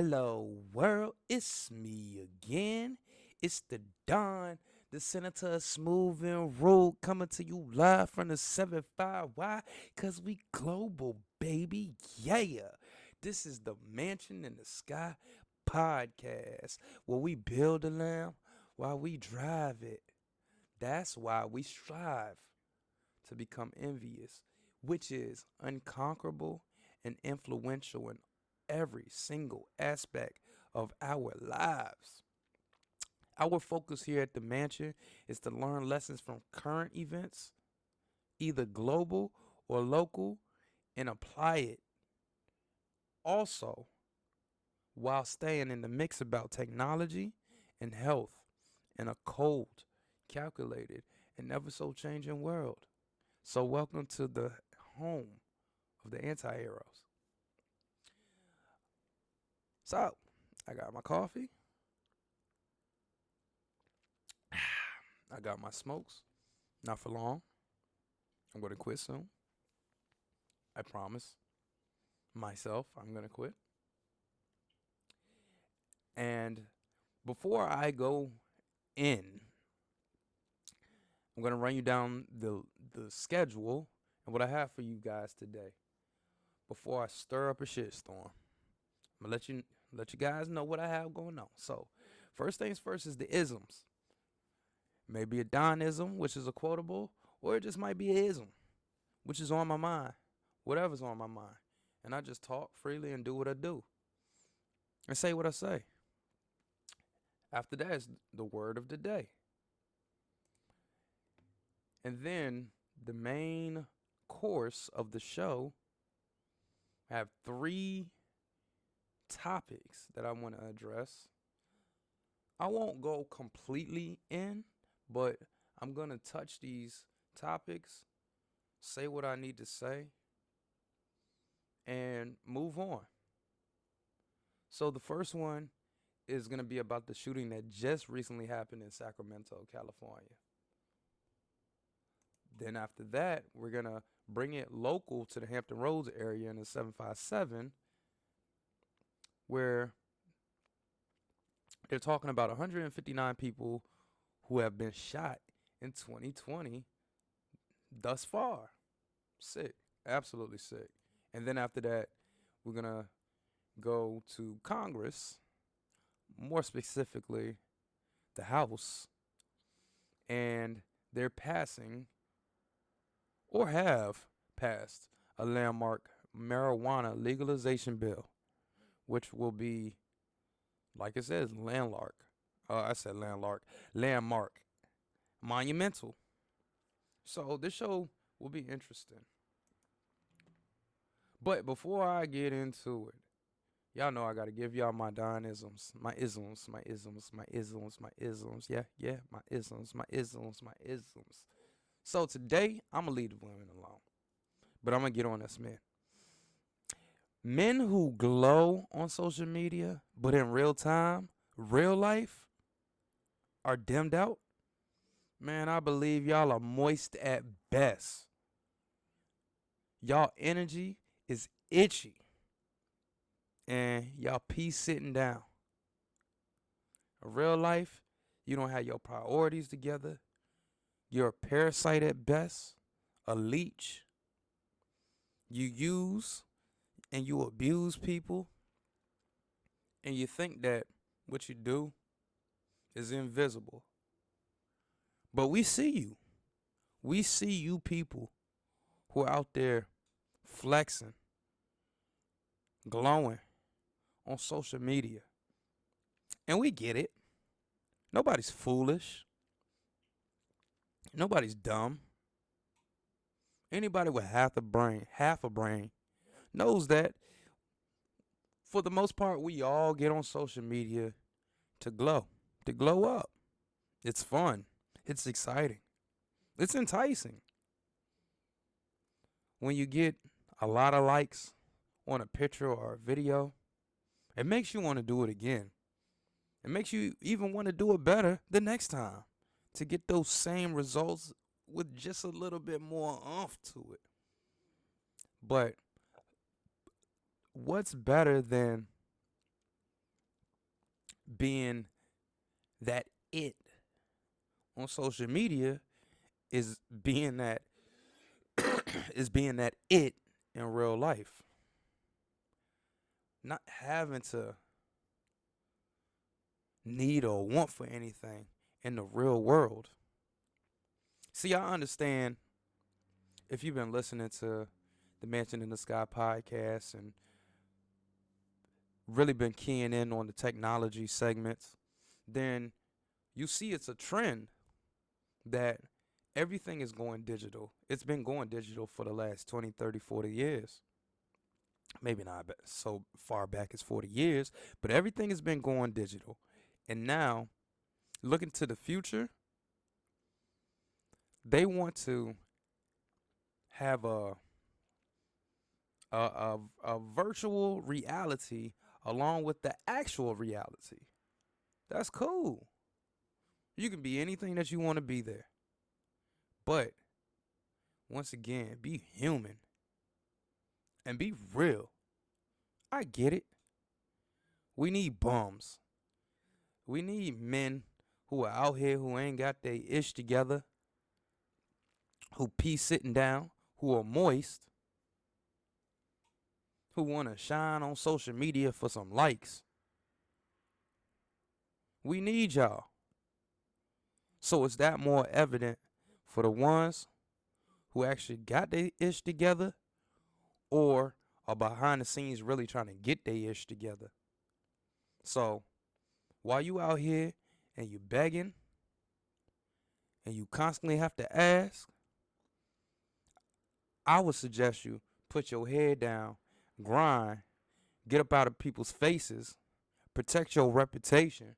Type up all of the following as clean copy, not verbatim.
Hello, world. It's me again. It's the Don, the Senator Smooth and Rude, coming to you live from the 75Y, because we global, baby. Yeah. This is the Mansion in the Sky podcast, where we build a lamb while we drive it. That's why we strive to become envious, which is unconquerable and influential in every single aspect of our lives. Our focus here at the mansion is to learn lessons from current events, either global or local, and apply it also while staying in the mix about technology and health in a cold, calculated, and ever so changing world. So, welcome to the home of the anti heroes. So, I got my coffee, I got my smokes. Not for long. I'm going to quit soon. I promise myself I'm going to quit. And before I go in, I'm going to run you down the schedule and what I have for you guys today before I stir up a shitstorm. I'm going to let you guys know what I have going on. So, first things first is the isms. Maybe a Donism, which is a quotable, or it just might be a ism, which is on my mind. Whatever's on my mind. And I just talk freely and do what I do. And say what I say. After that is the word of the day. And then the main course of the show, I have 3 topics that I want to address. I won't go completely in, but I'm going to touch these topics, say what I need to say, and move on. So the first one is going to be about the shooting that just recently happened in Sacramento, California. Then after that, we're going to bring it local to the Hampton Roads area in the 757, where they're talking about 159 people who have been shot in 2020 thus far. Sick. Absolutely sick. And then after that, we're going to go to Congress, more specifically the House, and they're passing or have passed a landmark marijuana legalization bill, which will be, like it says, landmark, monumental. So this show will be interesting. But before I get into it, y'all know I gotta give y'all my Donisms, my isms, my isms, my isms, my isms. Yeah, my isms, my isms, my isms. So today, I'm gonna leave the women alone. But I'm gonna get on this men. Men who glow on social media, but in real time, real life, are dimmed out. Man, I believe y'all are moist at best. Y'all energy is itchy. And y'all peace sitting down. In real life, you don't have your priorities together. You're a parasite at best, a leech. You use and you abuse people, and you think that what you do is invisible. But we see you. We see you people who are out there flexing, glowing on social media. And we get it. Nobody's foolish. Nobody's dumb. Anybody with half a brain, knows that for the most part, we all get on social media to glow up. It's fun. It's exciting. It's enticing. When you get a lot of likes on a picture or a video, it makes you want to do it again. It makes you even want to do it better the next time to get those same results with just a little bit more oomph to it. But what's better than being that it on social media is being that is being that it in real life. Not having to need or want for anything in the real world. See, I understand if you've been listening to the Mansion in the Sky podcast and really been keying in on the technology segments, then you see it's a trend that everything is going digital. It's been going digital for the last 20, 30, 40 years. Maybe not so far back as 40 years, but everything has been going digital. And now, looking to the future, they want to have a virtual reality along with the actual reality. That's cool. You can be anything that you want to be there. But once again, be human and be real. I get it. We need bums. We need men who are out here who ain't got their ish together, who pee sitting down, who are moist, who want to shine on social media for some likes. We need y'all. So is that more evident for the ones who actually got their ish together or are behind the scenes really trying to get their ish together? So while you out here and you begging and you constantly have to ask, I would suggest you put your head down, grind, get up out of people's faces, protect your reputation,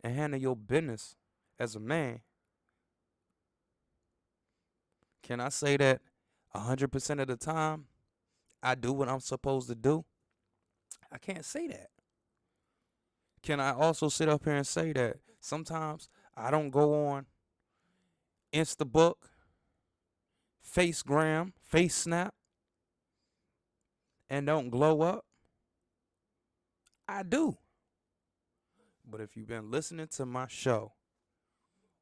and handle your business as a man. Can I say that 100% of the time I do what I'm supposed to do? I can't say that. Can I also sit up here and say that sometimes I don't go on Instabook, Facegram, Face Snap, and don't glow up? I do. But if you've been listening to my show,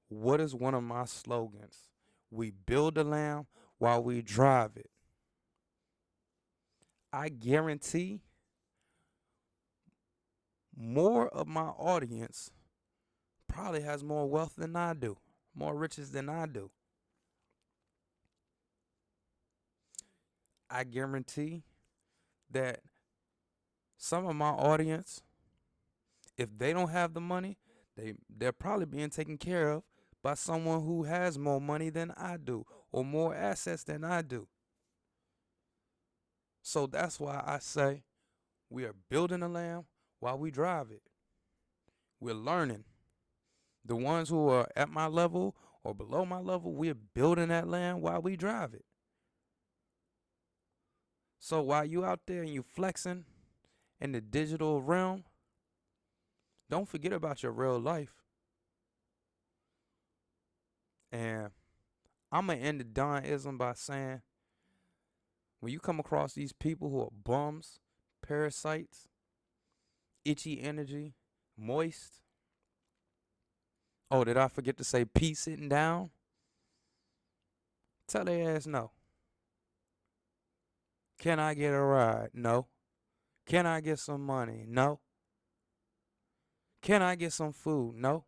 what is one of my slogans? We build the lamb while we drive it. I guarantee more of my audience probably has more wealth than I do, more riches than I do. I guarantee that some of my audience, if they don't have the money, they're probably being taken care of by someone who has more money than I do or more assets than I do. So that's why I say we are building a lamb while we drive it. We're learning. The ones who are at my level or below my level, we're building that lamb while we drive it. So while you out there and you flexing in the digital realm, don't forget about your real life. And I'm going to end the Don-ism by saying, when you come across these people who are bums, parasites, itchy energy, moist. Oh, did I forget to say pee sitting down? Tell their ass no. Can I get a ride? No. Can I get some money? No. Can I get some food? No.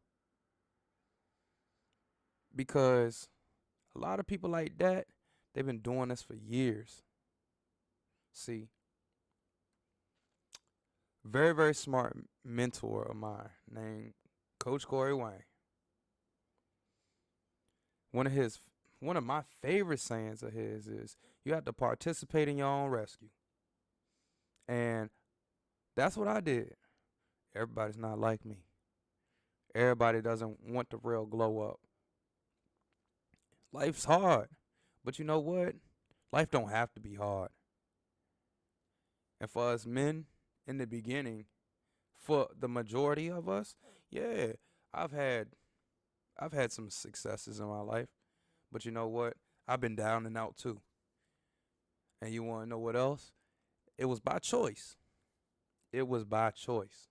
Because a lot of people like that, they've been doing this for years. See, very, very smart mentor of mine named Coach Corey Wayne. One of my favorite sayings of his is, you have to participate in your own rescue. And that's what I did. Everybody's not like me. Everybody doesn't want the real glow up. Life's hard. But you know what? Life don't have to be hard. And for us men, in the beginning, for the majority of us, yeah, I've had some successes in my life. But you know what? I've been down and out too. And you want to know what else? It was by choice. It was by choice.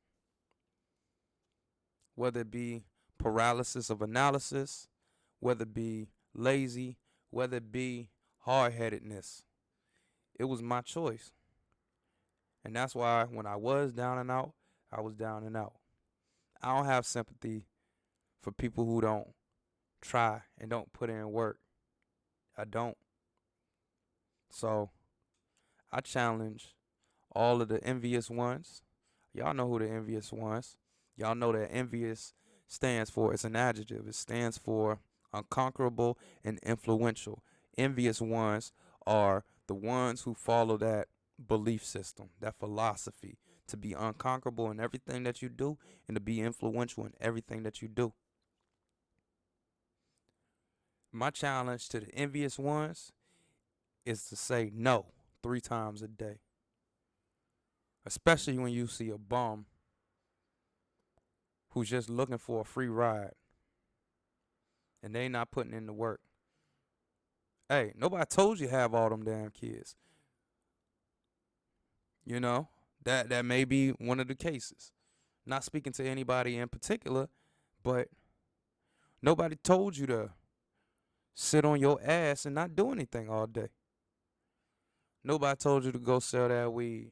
whether it be paralysis of analysis, whether it be lazy, whether it be hard headedness. It was my choice. And that's why when I was down and out, I was down and out. I don't have sympathy for people who don't try and don't put in work. I don't. So I challenge all of the envious ones. Y'all know who the envious ones. Y'all know that envious stands for, it's an adjective. It stands for unconquerable and influential. Envious ones are the ones who follow that belief system, that philosophy, to be unconquerable in everything that you do and to be influential in everything that you do. My challenge to the envious ones is to say no 3 times a day. Especially when you see a bum who's just looking for a free ride and they not putting in the work. Hey, nobody told you to have all them damn kids. You know, that may be one of the cases. Not speaking to anybody in particular, but nobody told you to sit on your ass and not do anything all day. Nobody told you to go sell that weed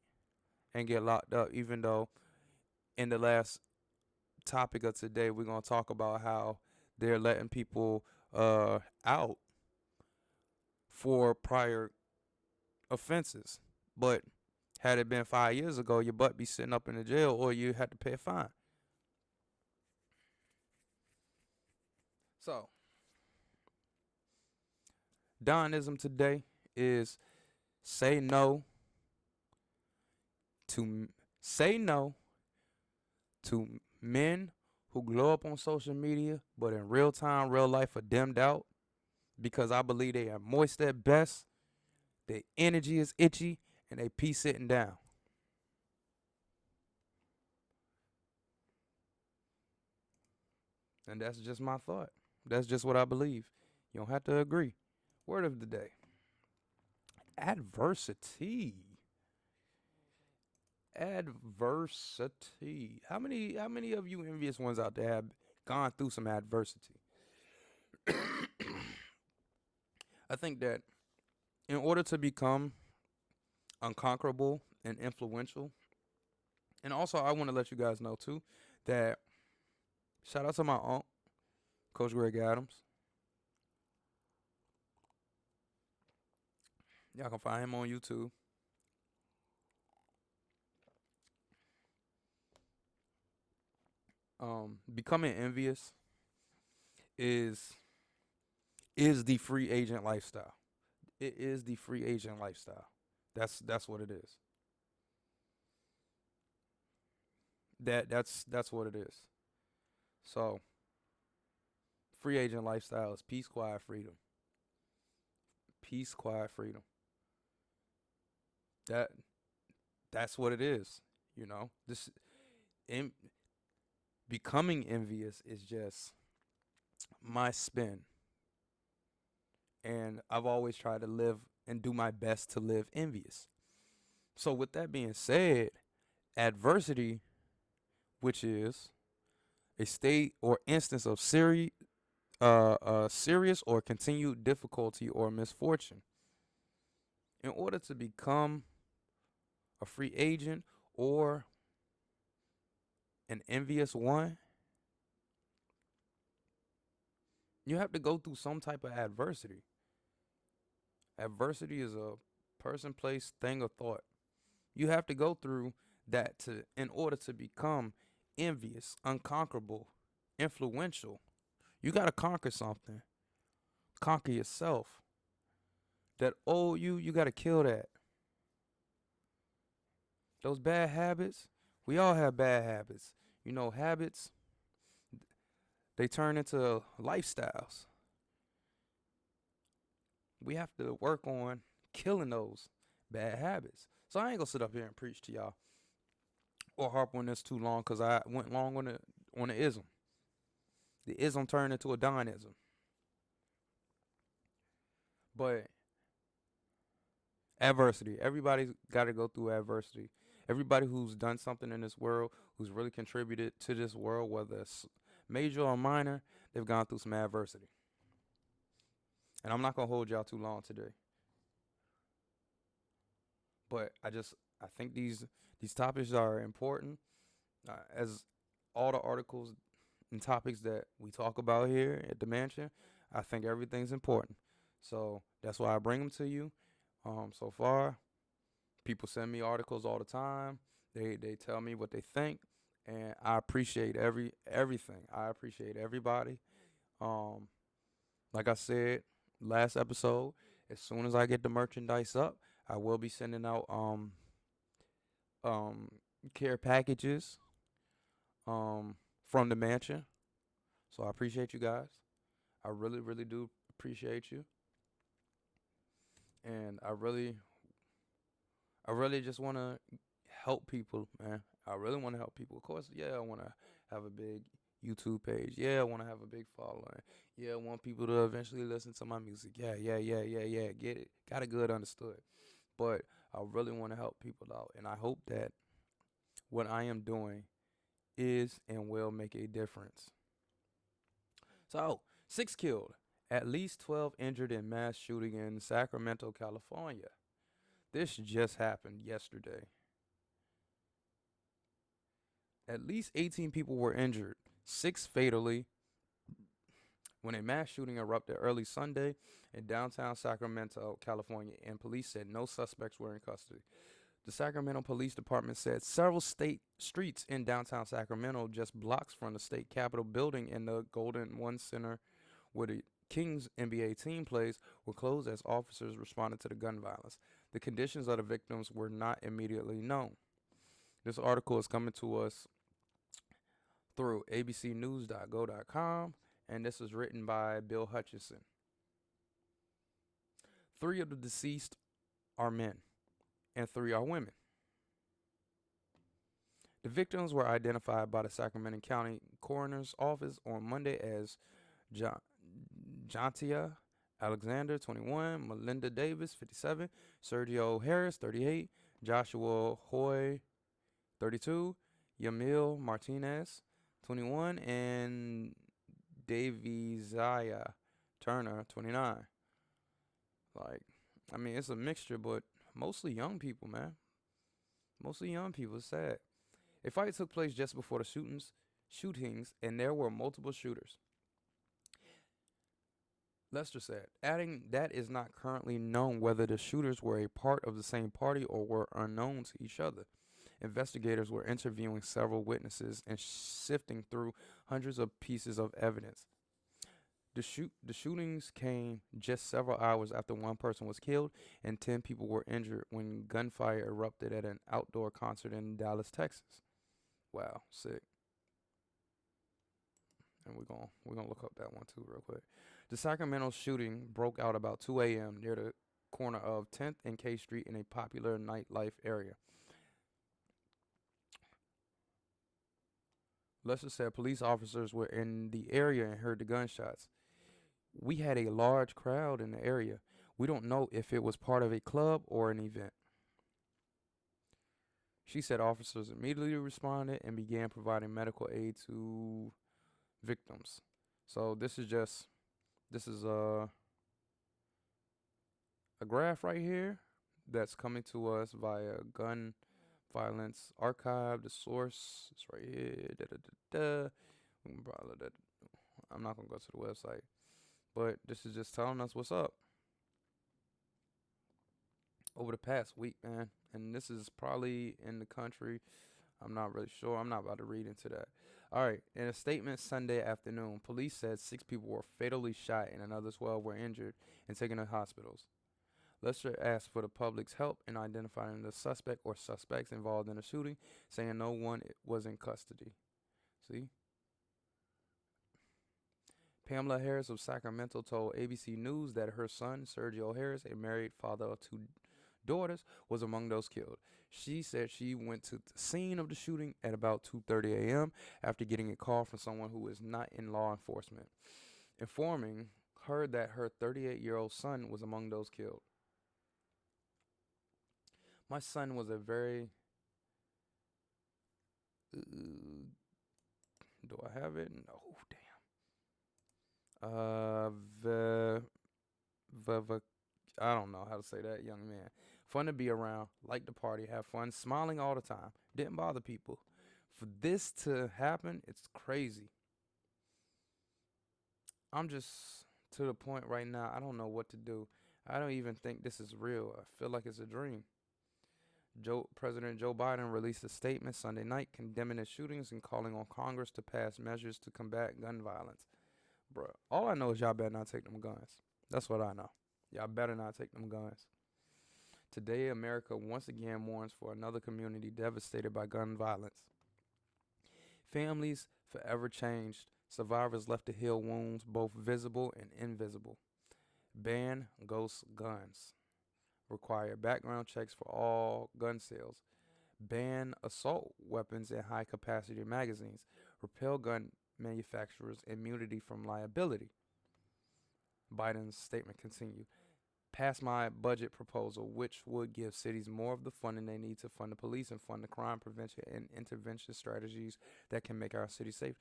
and get locked up, even though in the last topic of today, we're going to talk about how they're letting people out for prior offenses. But had it been 5 years ago, your butt be sitting up in the jail or you had to pay a fine. So, Donism today is say no to men who glow up on social media, but in real time, real life are dimmed out, because I believe they are moist at best, their energy is itchy, and they pee sitting down. And that's just my thought. That's just what I believe. You don't have to agree. Word of the day. Adversity. Adversity. How many of you envious ones out there have gone through some adversity? I think that in order to become unconquerable and influential, and also I want to let you guys know too that shout out to my aunt, Coach Greg Adams. Y'all can find him on YouTube. Becoming envious is the free agent lifestyle. It is the free agent lifestyle. That's what it is. That's what it is. So, free agent lifestyle is peace, quiet, freedom. Peace, quiet, freedom. That that's what it is. You know, this in, becoming envious is just my spin, and I've always tried to live and do my best to live envious. So, with that being said, adversity, which is a state or instance of serious or continued difficulty or misfortune. In order to become a free agent or an envious one, you have to go through some type of adversity. Adversity is a person, place, thing, or thought. You have to go through that in order to become envious, unconquerable, influential. You got to conquer something. Conquer yourself. That old you got to kill that. Those bad habits, we all have bad habits. You know, habits, they turn into lifestyles. We have to work on killing those bad habits. So I ain't gonna sit up here and preach to y'all or harp on this too long, because I went long on the ism. The ism turned into a Donism. But adversity. Everybody's got to go through adversity. Everybody who's done something in this world, who's really contributed to this world, whether it's major or minor, they've gone through some adversity. And I'm not gonna hold y'all too long today, but I think these topics are important. As all the articles and topics that we talk about here at the mansion, I think everything's important. So that's why I bring them to you. So far, people send me articles all the time. They tell me what they think, and I appreciate everything. I appreciate everybody. Um, like I said last episode, as soon as I get the merchandise up, I will be sending out um care packages from the mansion. So I appreciate you guys. I really, really do appreciate you. And I really just want to help people, man. I really want to help people. Of course, yeah, I want to have a big YouTube page. Yeah, I want to have a big following. Yeah, I want people to eventually listen to my music. Yeah, yeah, yeah, yeah, yeah. Get it. Got it good understood. But I really want to help people out. And I hope that what I am doing is and will make a difference. So, 6 killed, at least 12 injured in mass shooting in Sacramento, California. This just happened yesterday. At least 18 people were injured, 6 fatally, when a mass shooting erupted early Sunday in downtown Sacramento, California, and police said no suspects were in custody. The Sacramento Police Department said several state streets in downtown Sacramento, just blocks from the state capitol building and the Golden One Center where the Kings NBA team plays, were closed as officers responded to the gun violence. The conditions of the victims were not immediately known. This article is coming to us through abcnews.go.com, and this was written by Bill Hutchison. 3 of the deceased are men, and 3 are women. The victims were identified by the Sacramento County Coroner's Office on Monday as Jantia Alexander, 21, Melinda Davis, 57, Sergio Harris, 38, Joshua Hoy, 32, Yamil Martinez, 21, and Daviziah Turner, 29. It's a mixture, but mostly young people, man. Mostly young people. It's sad. A fight took place just before the shootings, and there were multiple shooters. Lester said, adding that is not currently known whether the shooters were a part of the same party or were unknown to each other. Investigators were interviewing several witnesses and sifting through hundreds of pieces of evidence. The shootings came just several hours after one person was killed and 10 people were injured when gunfire erupted at an outdoor concert in Dallas, Texas. Wow, sick. And we're gonna look up that one too real quick. The Sacramento shooting broke out about 2 a.m. near the corner of 10th and K Street in a popular nightlife area. Lester said police officers were in the area and heard the gunshots. We had a large crowd in the area. We don't know if it was part of a club or an event. She said officers immediately responded and began providing medical aid to victims. So this is a graph right here that's coming to us via Gun Violence Archive. The source is right here. We can probably let that. I'm not gonna go to the website, but this is just telling us what's up over the past week, man. And this is probably in the country. I'm not really sure. I'm not about to read into that. All right. In a statement Sunday afternoon, police said 6 people were fatally shot and another 12 were injured and taken to hospitals. Lester asked for the public's help in identifying the suspect or suspects involved in the shooting, saying no one was in custody. See? Pamela Harris of Sacramento told ABC News that her son, Sergio Harris, a married father of 2 daughters, was among those killed. She said she went to the scene of the shooting at about 2:30 a.m. after getting a call from someone who is not in law enforcement, informing her that her 38-year-old son was among those killed. My son was a very Do I have it? No, damn. I don't know how to say that, young man. Fun to be around, like to party, have fun, smiling all the time. Didn't bother people. For this to happen, it's crazy. I'm just to the point right now, I don't know what to do. I don't even think this is real. I feel like it's a dream. President Joe Biden released a statement Sunday night condemning the shootings and calling on Congress to pass measures to combat gun violence. Bruh, all I know is y'all better not take them guns. That's what I know. Y'all better not take them guns. Today, America once again mourns for another community devastated by gun violence. Families forever changed. Survivors left to heal wounds, both visible and invisible. Ban ghost guns. Require background checks for all gun sales. Ban assault weapons and high capacity magazines. Repeal gun manufacturers' immunity from liability. Biden's statement continued. Pass my budget proposal, which would give cities more of the funding they need to fund the police and fund the crime prevention and intervention strategies that can make our city safe.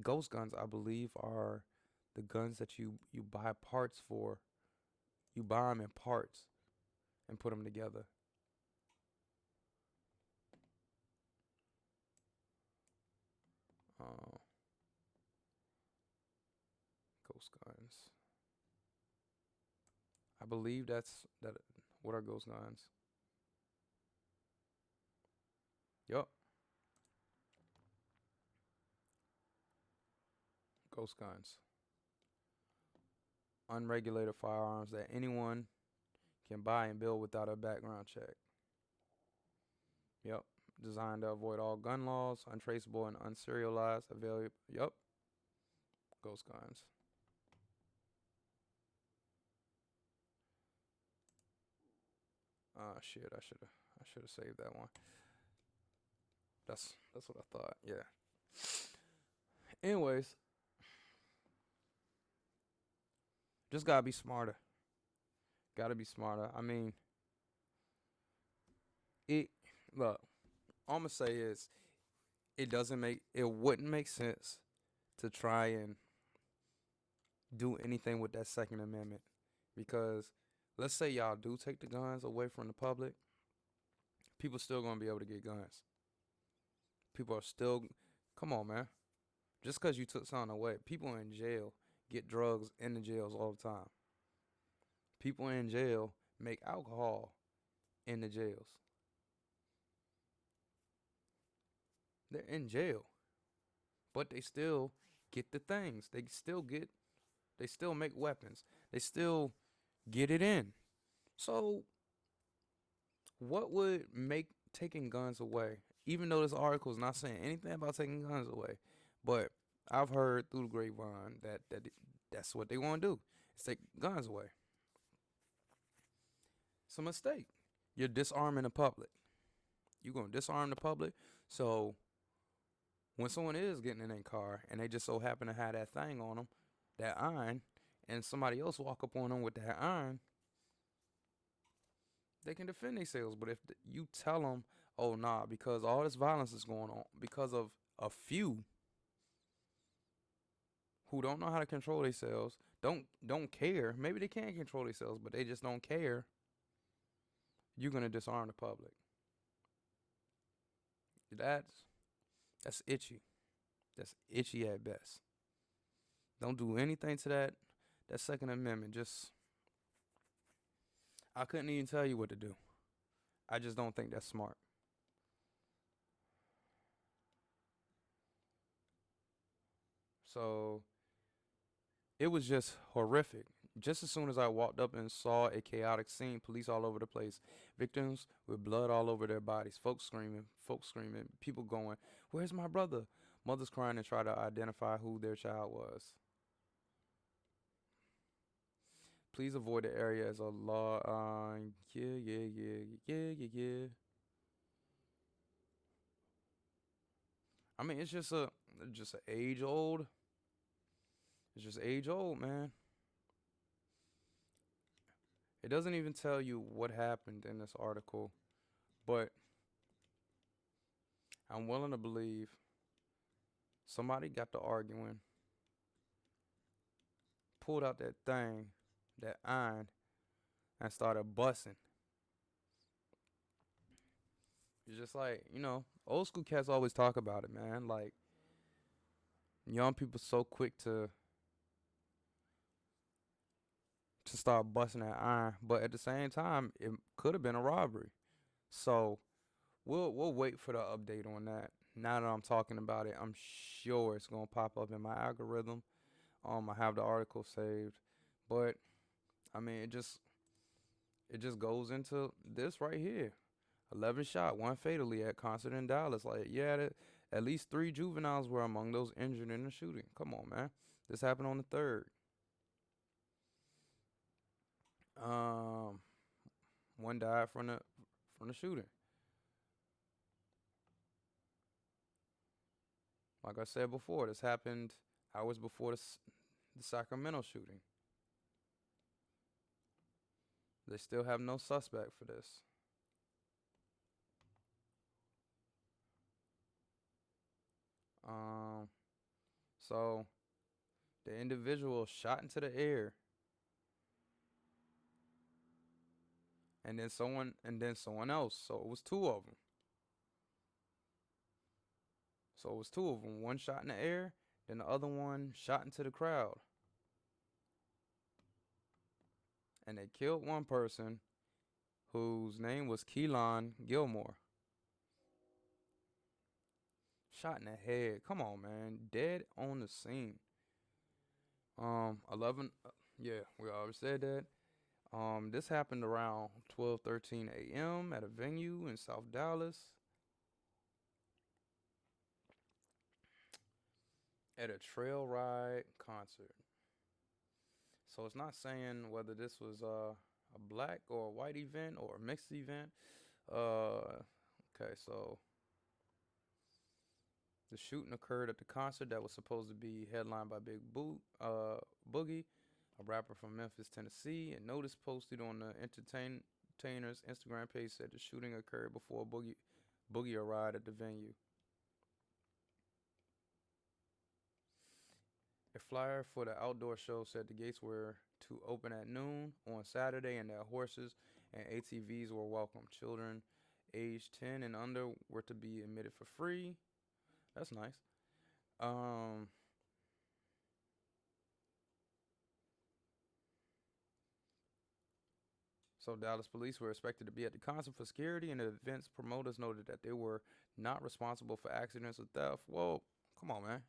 Ghost guns, I believe, are the guns that you buy parts for. You buy them in parts and put them together. Ghost guns. I believe that's that. What are ghost guns? Yup. Ghost guns. Unregulated firearms that anyone can buy and build without a background check. Yep. Designed to avoid all gun laws, untraceable and unserialized. Available. Yep. Ghost guns. Shit. I should have saved that one. That's what I thought. Yeah. Anyways, just gotta be smarter. Gotta be smarter. I mean, it. Look, all I'm gonna say is, it wouldn't make sense to try and do anything with that Second Amendment, because let's say y'all do take the guns away from the public, people still gonna be able to get guns. People are still, come on, man. Just because you took something away, people in jail get drugs in the jails all the time. People in jail make alcohol in the jails. They're in jail, but they still get the things. They still make weapons. They still get it in. So, what would make taking guns away? Even though this article is not saying anything about taking guns away, but I've heard through the grapevine that's what they want to do. Is take guns away. It's a mistake. You're disarming the public. You're gonna disarm the public. So when someone is getting in their car and they just so happen to have that thing on them, that iron, and somebody else walk up on them with that iron, they can defend themselves. But if you tell them, oh nah, because all this violence is going on because of a few who don't know how to control themselves, don't care. Maybe they can control themselves, but they just don't care. You're gonna disarm the public. That's itchy. That's itchy at best. Don't do anything to that Second Amendment. Just I couldn't even tell you what to do. I just don't think that's smart. So it was just horrific. Just as soon as I walked up and saw a chaotic scene, police all over the place, victims with blood all over their bodies, folks screaming, people going, "Where's my brother?" Mothers crying to try to identify who their child was. Please avoid the area as a law. Yeah. I mean, it's just a age old. It's just age old, man. It doesn't even tell you what happened in this article, but I'm willing to believe somebody got to arguing, pulled out that thing, that iron, and started busting. It's just like, old school cats always talk about it, man. Like, young people so quick to start busting that iron, but at the same time, it could have been a robbery. So we'll wait for the update on that. Now that I'm talking about it, I'm sure it's gonna pop up in my algorithm. I have the article saved, but I mean, it just goes into this right here. 11 shot, one fatally at concert in Dallas. Like, yeah, at least 3 juveniles were among those injured in the shooting. Come on, man. This happened on the 3rd. Um, One died from the shooting. Like I said before, this happened hours before the Sacramento shooting. They still have no suspect for this. Um, so the individual shot into the air, and then someone else. So it was two of them. So it was two of them. One shot in the air, then the other one shot into the crowd, and they killed one person whose name was Keelan Gilmore. Shot in the head. Come on, man. Dead on the scene. 11. Yeah, we already said that. This happened around 12:13 a.m. at a venue in South Dallas at a trail ride concert. So it's not saying whether this was a black or a white event or a mixed event. Okay, so the shooting occurred at the concert that was supposed to be headlined by Boogie, a rapper from Memphis, Tennessee. A notice posted on the entertainer's Instagram page said the shooting occurred before Boogie arrived at the venue. A flyer for the outdoor show said the gates were to open at noon on Saturday and that horses and ATVs were welcome. Children aged 10 and under were to be admitted for free. That's nice. Um, so Dallas police were expected to be at the concert for security, and the event's promoters noted that they were not responsible for accidents or theft. Whoa, come on, man.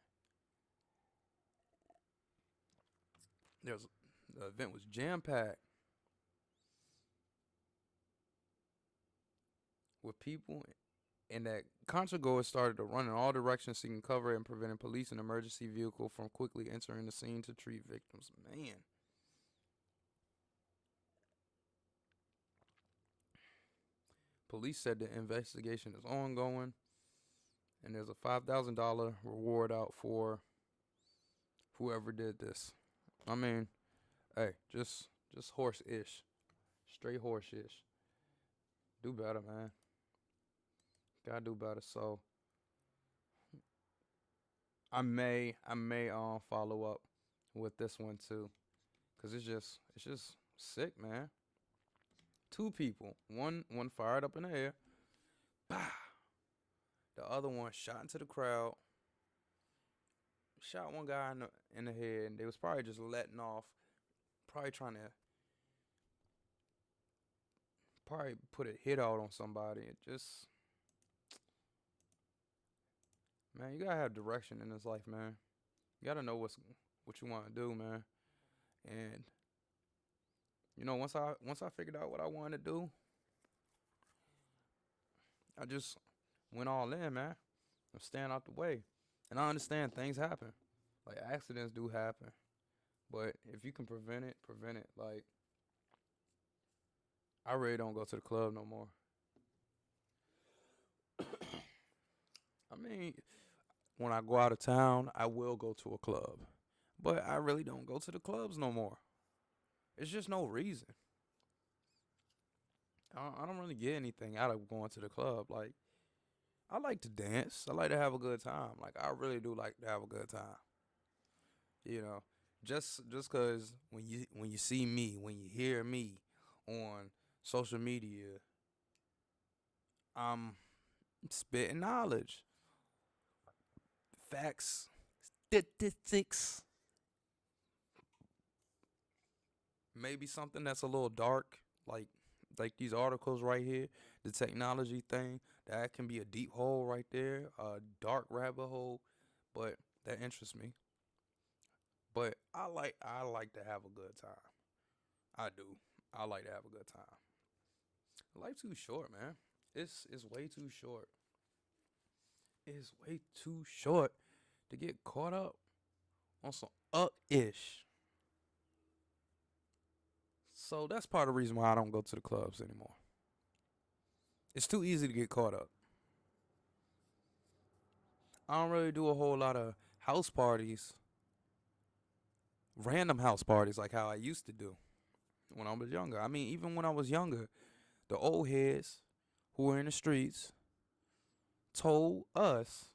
There's The event was jam packed with people, and that concert goers started to run in all directions seeking cover and preventing police and emergency vehicle from quickly entering the scene to treat victims. Man. Police said the investigation is ongoing, and there's a $5,000 reward out for whoever did this. I mean, hey, just horse-ish, straight horse-ish. Do better, man. Gotta do better. So I may follow up with this one too, cause it's just sick, man. Two people, one fired up in the air, bah. The other one shot into the crowd, shot one guy in the head, and they was probably just letting off, probably trying to probably put a hit out on somebody. It just, man, you gotta have direction in this life, man. You gotta know what you want to do, man. And once I figured out what I wanted to do, I just went all in, man. I'm staying out the way, and I understand things happen, like accidents do happen. But if you can prevent it, prevent it. Like, I really don't go to the club no more. I mean, when I go out of town, I will go to a club, but I really don't go to the clubs no more. It's just no reason. I don't really get anything out of going to the club. Like, I like to dance. I like to have a good time. Like I really do like to have a good time. You know, just cause when you see me, when you hear me on social media, I'm spitting knowledge, facts, statistics, maybe something that's a little dark, like these articles right here, the technology thing, that can be a deep hole right there, a dark rabbit hole, but that interests me. But I like to have a good time. I do. I like to have a good time. Life too short, man. It's way too short. It's way too short to get caught up on some ish. So that's part of the reason why I don't go to the clubs anymore. It's too easy to get caught up. I don't really do a whole lot of house parties, random house parties like how I used to do when I was younger. I mean, even when I was younger, the old heads who were in the streets told us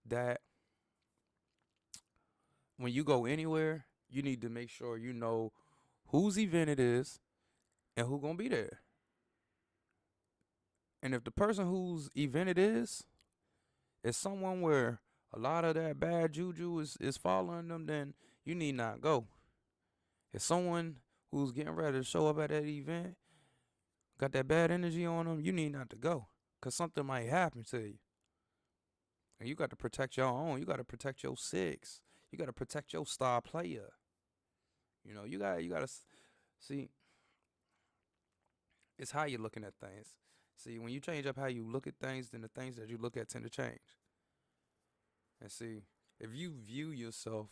that when you go anywhere, you need to make sure you know whose event it is and who gonna be there. And if the person whose event it is someone where a lot of that bad juju is following them, then you need not go. If someone who's getting ready to show up at that event got that bad energy on them, you need not to go. Cause something might happen to you. And you got to protect your own. You got to protect your six. You got to protect your star player. You gotta see. It's how you're looking at things. See, when you change up how you look at things, then the things that you look at tend to change. And see, if you view yourself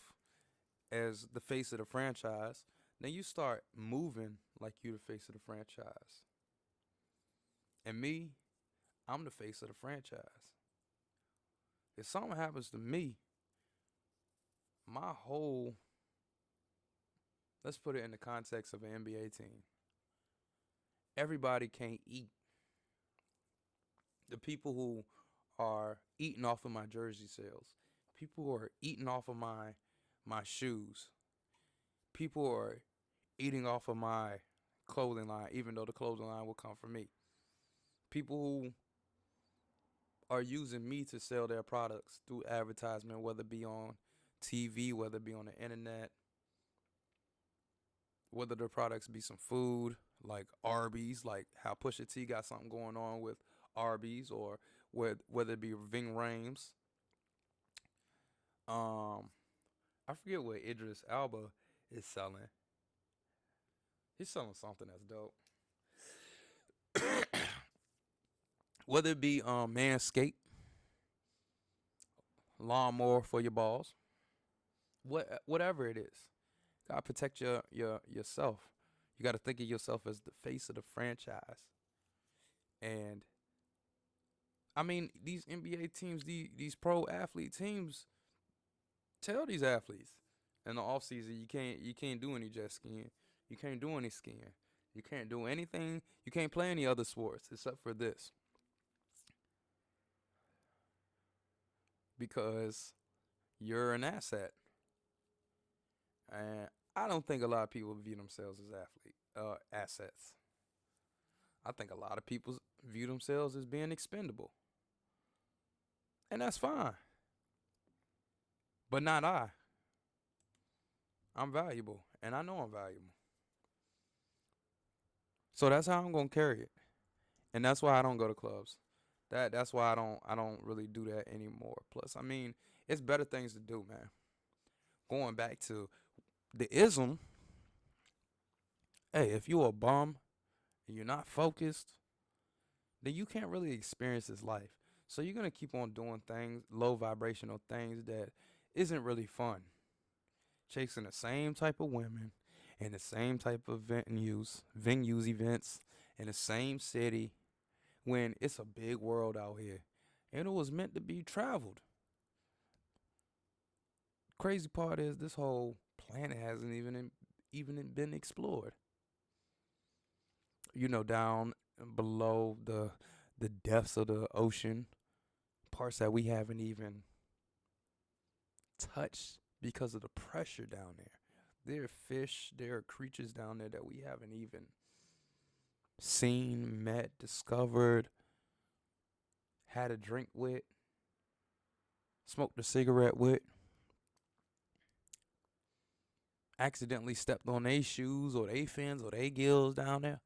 as the face of the franchise, then you start moving like you the face of the franchise. And me, I'm the face of the franchise. If something happens to me, my whole, let's put it in the context of an NBA team. Everybody can't eat. The people who are eating off of my jersey sales, people who are eating off of my shoes, people who are eating off of my clothing line, even though the clothing line will come from me. People who are using me to sell their products through advertisement, whether it be on TV, whether it be on the internet, whether the products be some food like Arby's, like how Pusha T got something going on with Arby's, or whether it be Ving Rhames. Um, I forget what Idris Elba is selling. He's selling something that's dope. Whether it be Manscaped, lawnmower for your balls, whatever it is, gotta protect yourself. You gotta think of yourself as the face of the franchise. And I mean, these NBA teams, these pro athlete teams, tell these athletes in the off season you can't do any jet skiing, you can't do any skiing, you can't do anything, you can't play any other sports except for this because you're an asset. And I don't think a lot of people view themselves as assets. I think a lot of people view themselves as being expendable, and that's fine. But not I. I'm valuable, and I know I'm valuable. So that's how I'm gonna carry it, and that's why I don't go to clubs. That's why I don't really do that anymore. Plus, I mean, it's better things to do, man. Going back to the ism, hey, if you're a bum and you're not focused, then you can't really experience this life. So you're gonna keep on doing things, low vibrational things that isn't really fun. Chasing the same type of women and the same type of venues, events in the same city when it's a big world out here. And it was meant to be traveled. Crazy part is this whole planet hasn't even been explored. Down below the depths of the ocean, parts that we haven't even touched because of the pressure down there. There are fish, there are creatures down there that we haven't even seen, met, discovered, had a drink with, smoked a cigarette with, accidentally stepped on their shoes or their fins or their gills down there.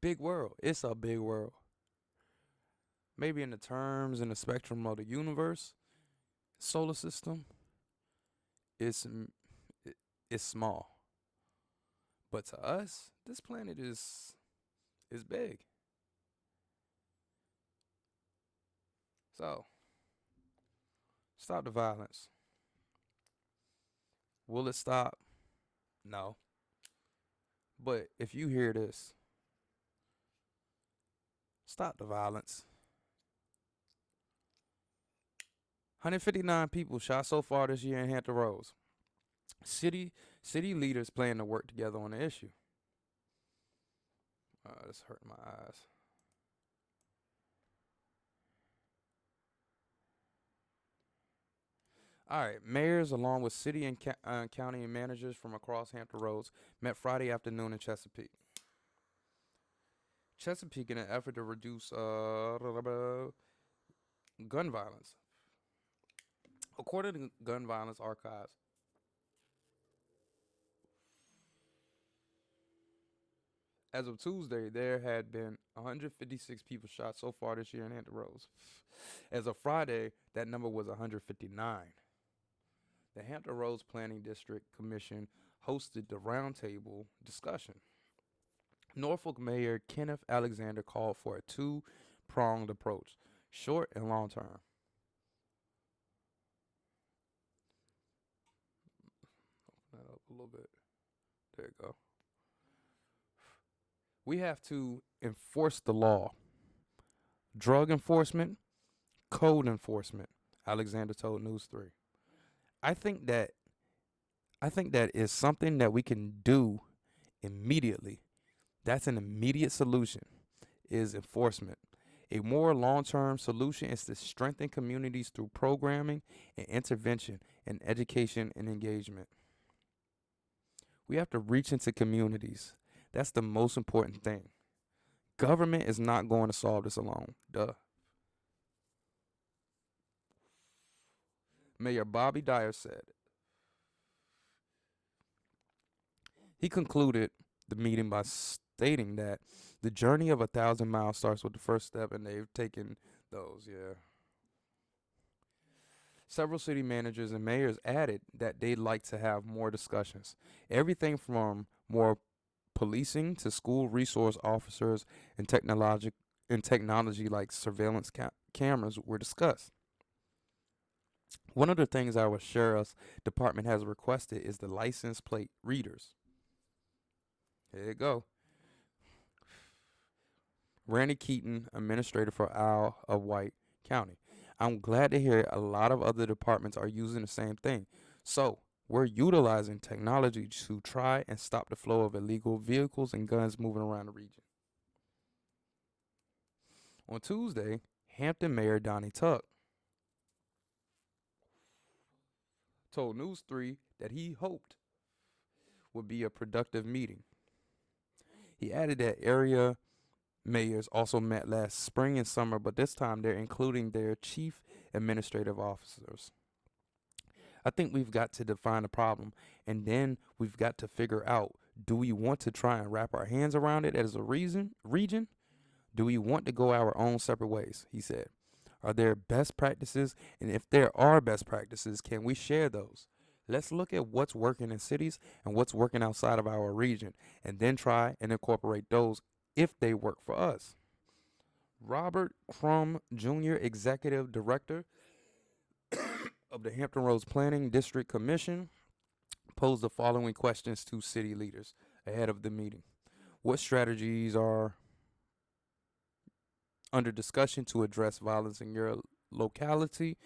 Big world. It's a big world. Maybe in the terms and the spectrum of the universe, solar system, it's it's small. But to us, this planet is big. So, stop the violence. Will it stop? No. But if you hear this, stop the violence. 159 people shot so far this year in Hampton Roads. City leaders plan to work together on the issue. This hurt my eyes. All right, mayors along with city and county managers from across Hampton Roads met Friday afternoon in Chesapeake. Chesapeake in an effort to reduce gun violence. According to Gun Violence Archives, as of Tuesday, there had been 156 people shot so far this year in Hampton Roads. As of Friday, that number was 159. The Hampton Roads Planning District Commission hosted the roundtable discussion. Norfolk Mayor Kenneth Alexander called for a two-pronged approach, short and long term. Open that up a little bit. There you go. We have to enforce the law. Drug enforcement, code enforcement, Alexander told News 3. I think that is something that we can do immediately. That's an immediate solution, is enforcement. A more long-term solution is to strengthen communities through programming and intervention and education and engagement. We have to reach into communities. That's the most important thing. Government is not going to solve this alone. Duh. Mayor Bobby Dyer said. He concluded the meeting by stating that the journey of 1,000 miles starts with the first step, and they've taken those, yeah. Several city managers and mayors added that they'd like to have more discussions. Everything from more policing to school resource officers and technology like surveillance cameras were discussed. One of the things our sheriff's department has requested is the license plate readers. Here you go. Randy Keaton, administrator for Isle of Wight County. I'm glad to hear a lot of other departments are using the same thing. So, we're utilizing technology to try and stop the flow of illegal vehicles and guns moving around the region. On Tuesday, Hampton Mayor Donnie Tuck told News 3 that he hoped would be a productive meeting. He added that area mayors also met last spring and summer, but this time they're including their chief administrative officers. I think we've got to define the problem, and then we've got to figure out, do we want to try and wrap our hands around it as a region? Do we want to go our own separate ways? He said. Are there best practices? And if there are best practices, can we share those? Let's look at what's working in cities and what's working outside of our region, and then try and incorporate those if they work for us. Robert Crum Jr., Executive Director of the Hampton Roads Planning District Commission, posed the following questions to city leaders ahead of the meeting. What strategies are under discussion to address violence in your locality?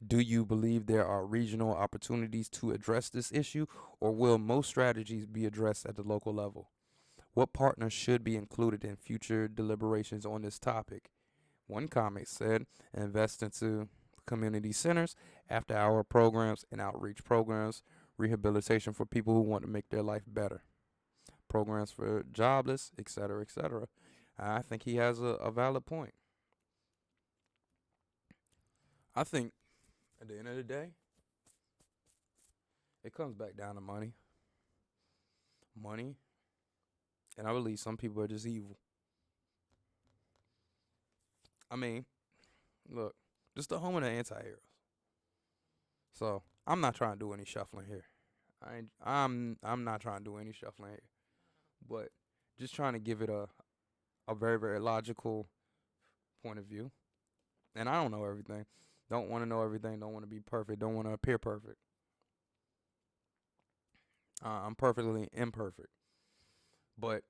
Do you believe there are regional opportunities to address this issue, or will most strategies be addressed at the local level? What partners should be included in future deliberations on this topic? One comic said, invest into community centers, after hour programs, and outreach programs, rehabilitation for people who want to make their life better, programs for jobless, etc., etc. I think he has a valid point. I think at the end of the day, it comes back down to money. Money. And I believe some people are just evil. I mean, look, just the home of the anti-heroes. So I'm not trying to do any shuffling here. I'm not trying to do any shuffling here. But just trying to give it a very, very logical point of view. And I don't know everything. Don't want to know everything. Don't want to be perfect. Don't want to appear perfect. I'm perfectly imperfect. But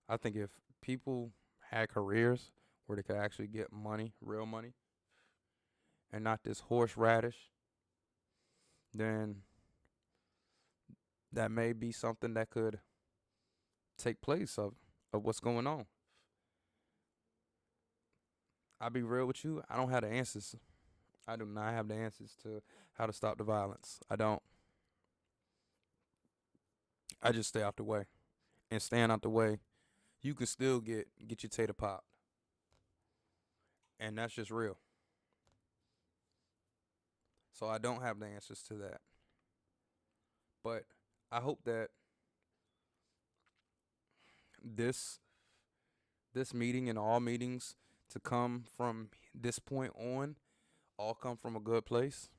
I think if people had careers where they could actually get money, real money, and not this horseradish, then that may be something that could take place of what's going on. I'll be real with you. I don't have the answers. I do not have the answers to how to stop the violence. I don't. I just stay out the way. And staying out the way, you can still get your tater popped. And that's just real. So I don't have the answers to that. But I hope that this this meeting and all meetings to come from this point on all come from a good place,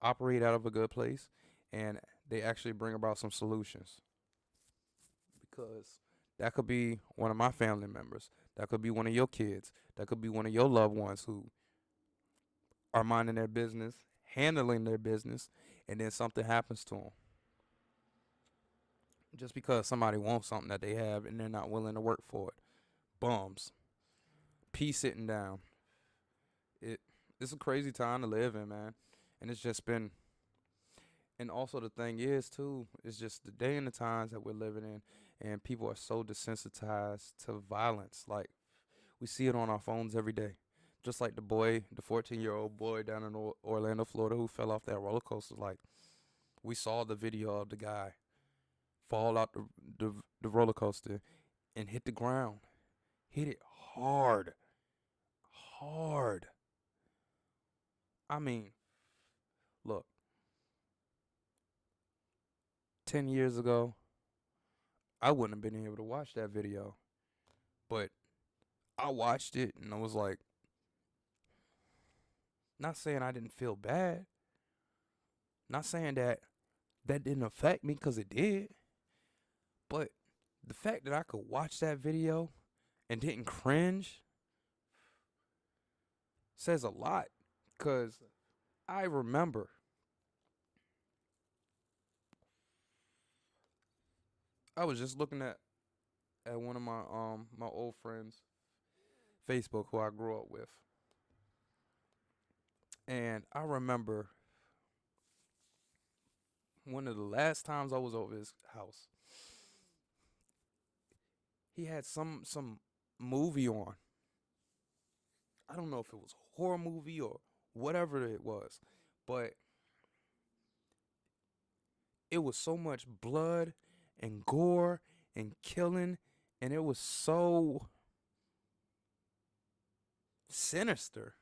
operate out of a good place, and they actually bring about some solutions. Because that could be one of my family members, that could be one of your kids, that could be one of your loved ones who are minding their business, handling their business, and then something happens to them. Just because somebody wants something that they have and they're not willing to work for it. Bums. Peace sitting down. It it's a crazy time to live in, man. And it's just been, and also the thing is too, it's just the day and the times that we're living in, and people are so desensitized to violence. Like, we see it on our phones every day. Just like the boy, the 14-year-old boy down in Orlando, Florida, who fell off that roller coaster. Like, we saw the video of the guy fall out the roller coaster and hit the ground. Hit it hard. Hard. I mean, look, 10 years ago, I wouldn't have been able to watch that video. But I watched it and I was like, not saying I didn't feel bad. Not saying that that didn't affect me, because it did. But the fact that I could watch that video and didn't cringe says a lot. Because I remember I was just looking at one of my old friends Facebook who I grew up with. And I remember one of the last times I was over his house, he had some movie on. I don't know if it was a horror movie or whatever it was, but it was so much blood and gore and killing, and it was so sinister.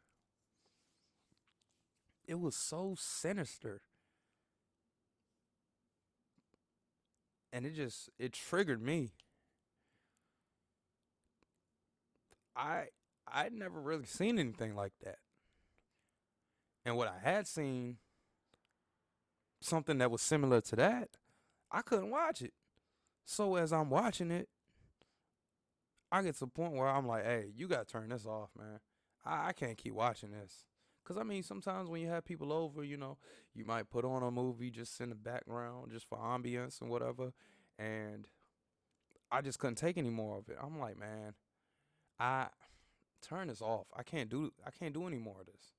It was so sinister, and it triggered me. I I'd never really seen anything like that. And what I had seen, something that was similar to that, I couldn't watch it. So as I'm watching it, I get to the point where I'm like, hey, you gotta turn this off, man. I can't keep watching this. Cause I mean, sometimes when you have people over, you might put on a movie just in the background, just for ambience and whatever. And I just couldn't take any more of it. I'm like, man, I turn this off. I can't do any more of this.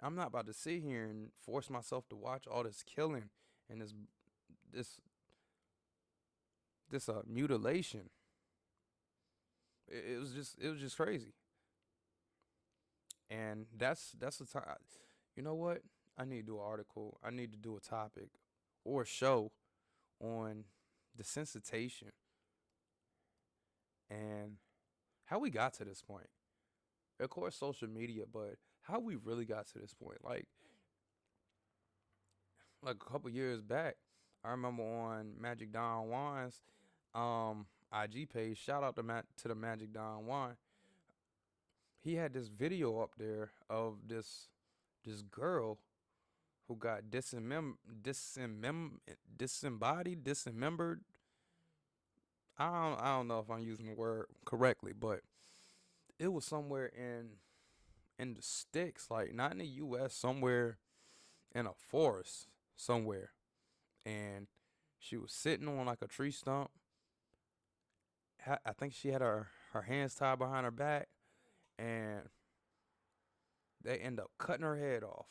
I'm not about to sit here and force myself to watch all this killing and this this mutilation. It was just crazy. And that's the time. You know what? I need to do an article. I need to do a topic or a show on desensitization and how we got to this point. Of course, social media, but how we really got to this point. Like a couple years back, I remember on Magic Don Juan's IG page. Shout out to the Magic Don Juan. He had this video up there of this girl who got disembodied. I don't know if I'm using the word correctly, but it was somewhere in the sticks, like not in the U.S., somewhere in a forest somewhere, and she was sitting on like a tree stump. I think she had her hands tied behind her back, and they end up cutting her head off.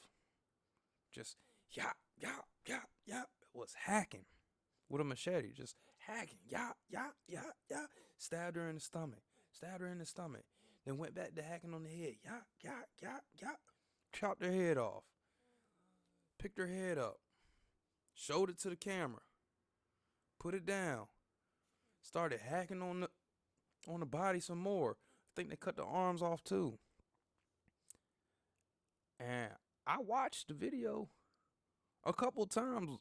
Just yap yap yap yap. Was hacking with a machete, just hacking yap yap yap yap. Stabbed her in the stomach. Stabbed her in the stomach. Then went back to hacking on the head. Yap yap yap yap. Chopped her head off. Picked her head up. Showed it to the camera. Put it down. Started hacking on the body some more. I think they cut the arms off too. And I watched the video a couple times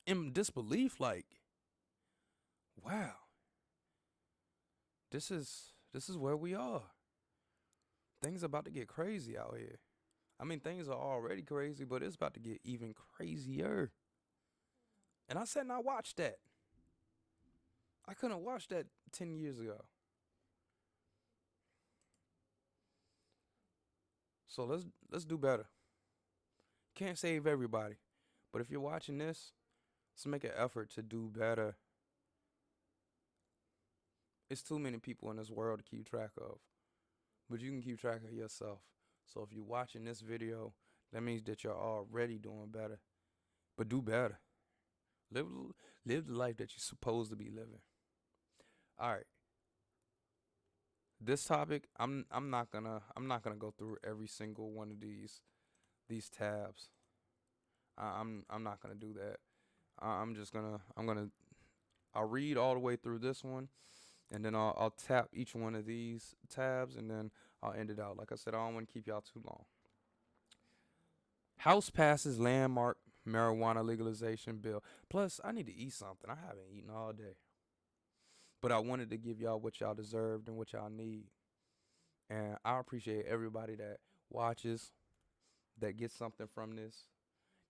in disbelief, like, wow, this is where we are. Things about to get crazy out here. I mean, things are already crazy, but it's about to get even crazier. And I sat and I watched that. I couldn't watch that 10 years ago. So let's do better. Can't save everybody, but if you're watching this, let's make an effort to do better. It's too many people in this world to keep track of, but you can keep track of yourself. So if you're watching this video, that means that you're already doing better. But do better. Live the life that you're supposed to be living. All right. This topic, I'm not gonna go through every single one of these tabs. I'm not gonna do that. I'll read all the way through this one, and then I'll tap each one of these tabs, and then I'll end it out. Like I said, I don't want to keep y'all too long. House passes landmark marijuana legalization bill. Plus, I need to eat something. I haven't eaten all day. But I wanted to give y'all what y'all deserved and what y'all need. And I appreciate everybody that watches, that gets something from this,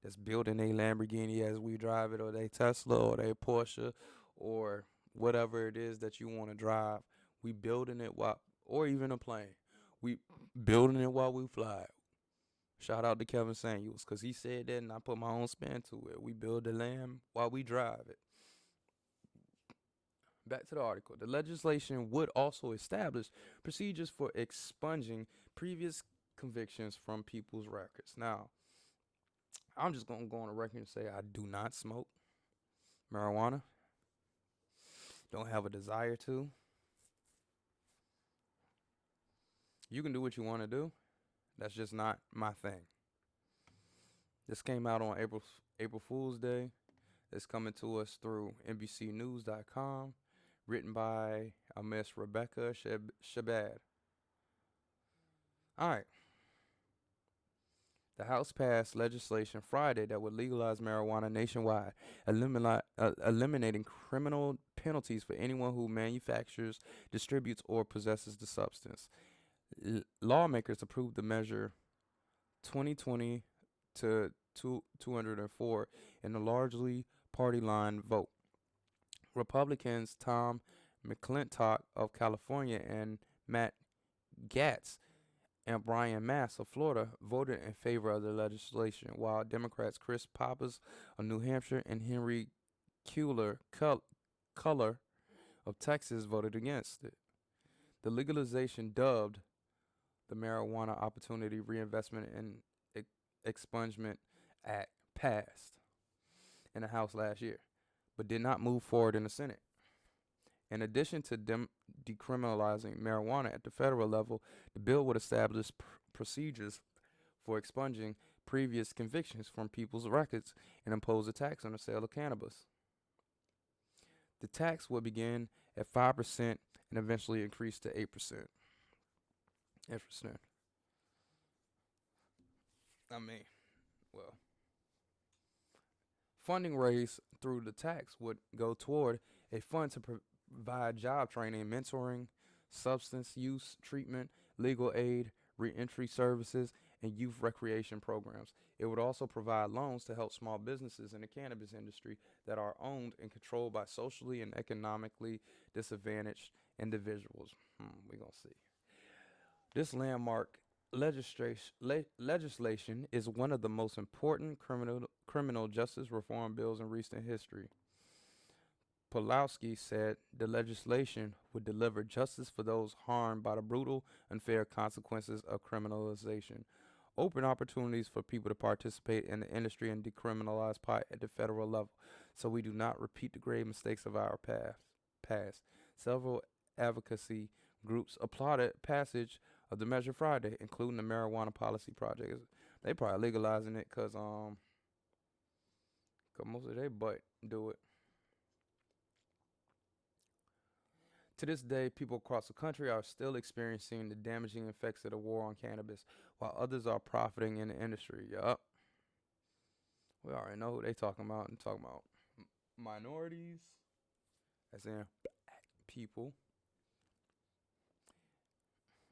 that's building a Lamborghini as we drive it, or they Tesla, or they Porsche, or whatever it is that you want to drive. We building it or even a plane. We building it while we fly it. Shout out to Kevin Samuels, because he said that and I put my own spin to it. We build the Lamb while we drive it. Back to the article. The legislation would also establish procedures for expunging previous convictions from people's records. Now, I'm just going to go on the record and say I do not smoke marijuana. Don't have a desire to. You can do what you want to do. That's just not my thing. This came out on April Fool's Day. It's coming to us through NBCnews.com. Written by Miss Rebecca Shabad. All right. The House passed legislation Friday that would legalize marijuana nationwide, eliminating criminal penalties for anyone who manufactures, distributes, or possesses the substance. Lawmakers approved the measure 2020 to 204 in a largely party line vote. Republicans Tom McClintock of California and Matt Gaetz and Brian Mast of Florida voted in favor of the legislation, while Democrats Chris Pappas of New Hampshire and Henry Cuellar of Texas voted against it. The legalization, dubbed the Marijuana Opportunity Reinvestment and Expungement Act, passed in the House last year, but did not move forward in the Senate. In addition to decriminalizing marijuana at the federal level, the bill would establish procedures for expunging previous convictions from people's records and impose a tax on the sale of cannabis. The tax would begin at 5% and eventually increase to 8%. Interesting. I mean, well, funding raised through the tax would go toward a fund to provide job training, mentoring, substance use treatment, legal aid, reentry services, and youth recreation programs. It would also provide loans to help small businesses in the cannabis industry that are owned and controlled by socially and economically disadvantaged individuals. We're going to see. This landmark legislation is one of the most important criminal justice reform bills in recent history. Pulowski said the legislation would deliver justice for those harmed by the brutal, unfair consequences of criminalization, open opportunities for people to participate in the industry, and decriminalize pot at the federal level, so we do not repeat the grave mistakes of our past. Several advocacy groups applauded passage of the measure Friday, including the Marijuana Policy Project. They probably legalizing it because most of their butt do it. To this day, people across the country are still experiencing the damaging effects of the war on cannabis, while others are profiting in the industry. Yup. We already know who they talking about. And talking about minorities, as in black people,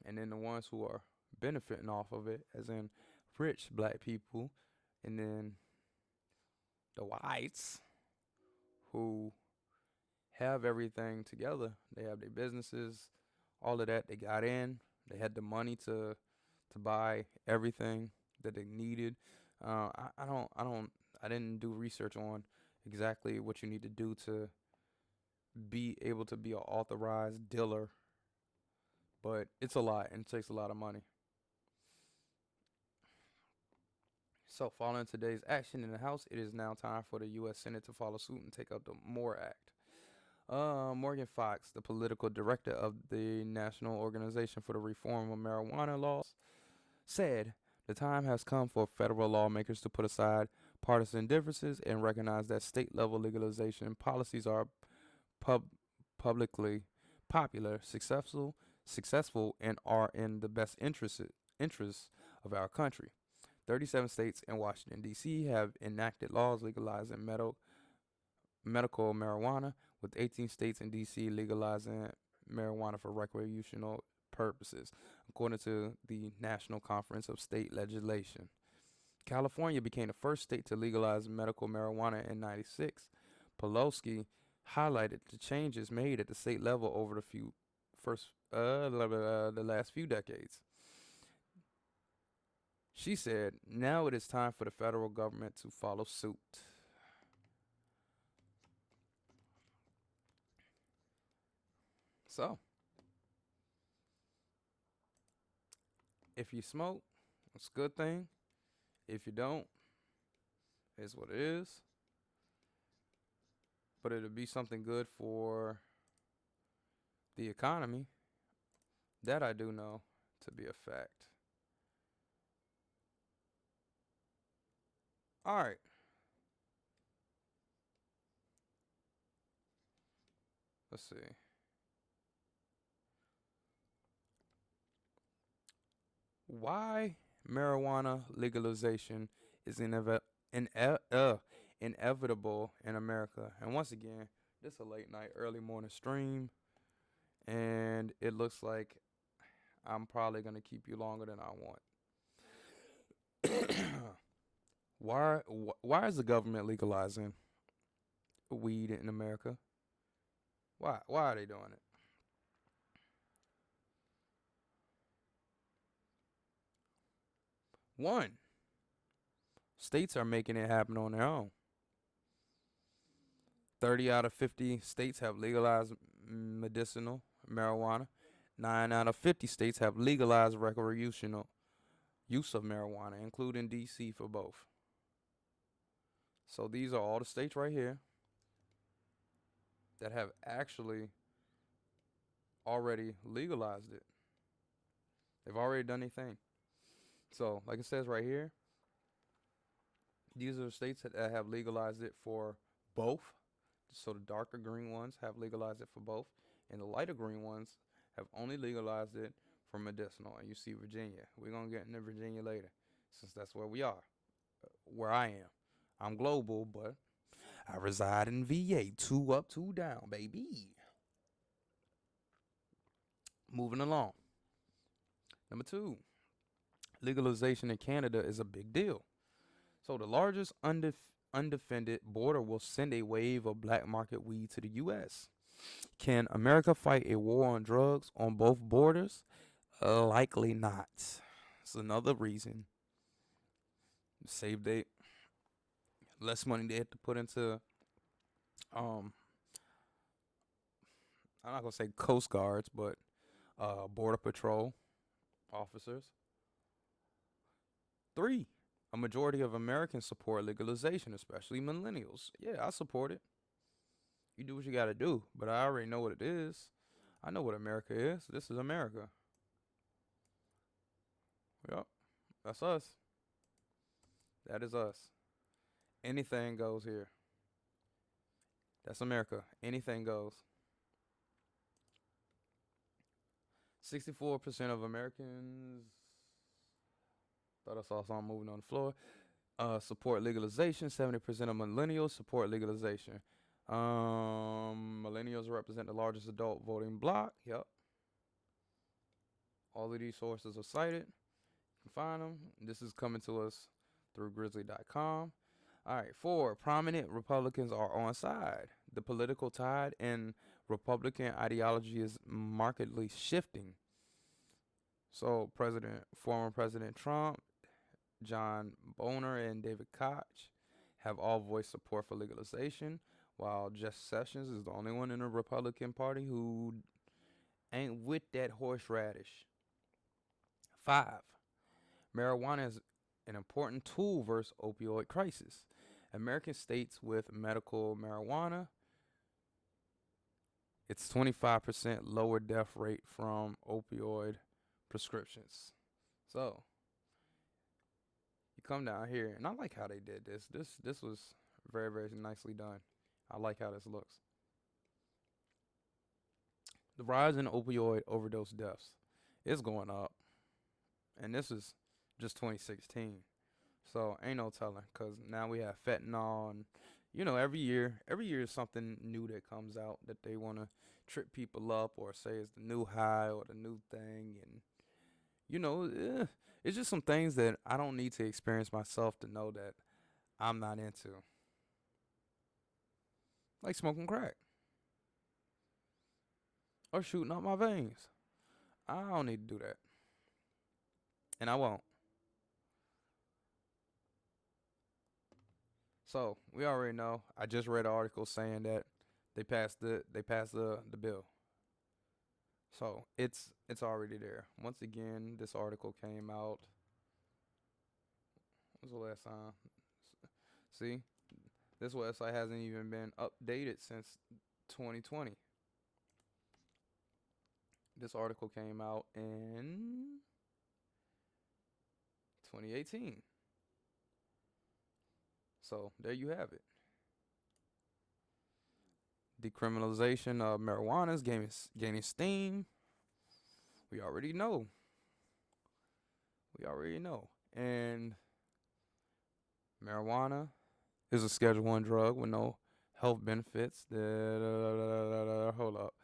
and then the ones who are benefiting off of it, as in rich black people, and then the whites who have everything together. They have their businesses, all of that. They got in. They had the money to buy everything that they needed. I didn't do research on exactly what you need to do to be able to be an authorized dealer, but it's a lot and it takes a lot of money. So, following today's action in the House, it is now time for the U.S. Senate to follow suit and take up the MORE Act. Morgan Fox, the political director of the National Organization for the Reform of Marijuana Laws, said the time has come for federal lawmakers to put aside partisan differences and recognize that state-level legalization policies are publicly popular, successful, and are in the best interests of our country. 37 states and Washington, D.C. have enacted laws legalizing medical marijuana, with 18 states and D.C. legalizing marijuana for recreational purposes, according to the National Conference of State Legislation. California became the first state to legalize medical marijuana in '96. Pelosi highlighted the changes made at the state level over the last few decades. She said, "Now it is time for the federal government to follow suit." So, if you smoke, it's a good thing. If you don't, it's what it is. But it'll be something good for the economy. That I do know to be a fact. All right. Let's see. Why marijuana legalization is inevitable in America. And once again, this is a late night, early morning stream, and it looks like I'm probably gonna keep you longer than I want. Why is the government legalizing weed in America? Why are they doing it? One, states are making it happen on their own. 30 out of 50 states have legalized medicinal marijuana. 9 out of 50 states have legalized recreational use of marijuana, including D.C. for both. So these are all the states right here that have actually already legalized it. They've already done their thing. So, like it says right here, these are the states that have legalized it for both. So the darker green ones have legalized it for both, and the lighter green ones have only legalized it for medicinal. And you see Virginia. We're gonna get into Virginia later, since that's where we are, where I am. I'm global, but I reside in VA. Two up, two down, baby. Moving along. Number two, legalization in Canada is a big deal. So the largest undefended border will send a wave of black market weed to the U.S. Can America fight a war on drugs on both borders? Likely not. It's another reason. Save they less money they have to put into um I'm not gonna say coast guards, but border patrol officers. Three, a majority of Americans support legalization, especially millennials. Yeah, I support it. You do what you gotta do, but I already know what it is. I know what America is. This is America. Yep, that's us. That is us. Anything goes here. That's America. Anything goes. 64% of Americans, thought I saw something moving on the floor, support legalization. 70% of millennials support legalization. Millennials represent the largest adult voting bloc. Yep. All of these sources are cited. You can find them. This is coming to us through grizzly.com. All right, 4, prominent Republicans are on side. The political tide in Republican ideology is markedly shifting. So, former President Trump, John Boehner, and David Koch have all voiced support for legalization, while Jeff Sessions is the only one in the Republican Party who ain't with that horseradish. 5, marijuana is an important tool versus opioid crisis. American states with medical marijuana, it's 25% lower death rate from opioid prescriptions. So you come down here, and I like how they did this. This was very, very nicely done. I like how this looks. The rise in opioid overdose deaths is going up, and this is just 2016. So ain't no telling, cause now we have fentanyl, and every year is something new that comes out that they want to trip people up or say it's the new high or the new thing, and it's just some things that I don't need to experience myself to know that I'm not into, like smoking crack or shooting up my veins. I don't need to do that, and I won't. So we already know. I just read an article saying that they passed the bill. So it's already there. Once again, this article came out. When was the last time? See, this website hasn't even been updated since 2020. This article came out in 2018. So there you have it. Decriminalization of marijuana is gaining steam. We already know. We already know. And marijuana is a Schedule 1 drug with no health benefits. Hold up.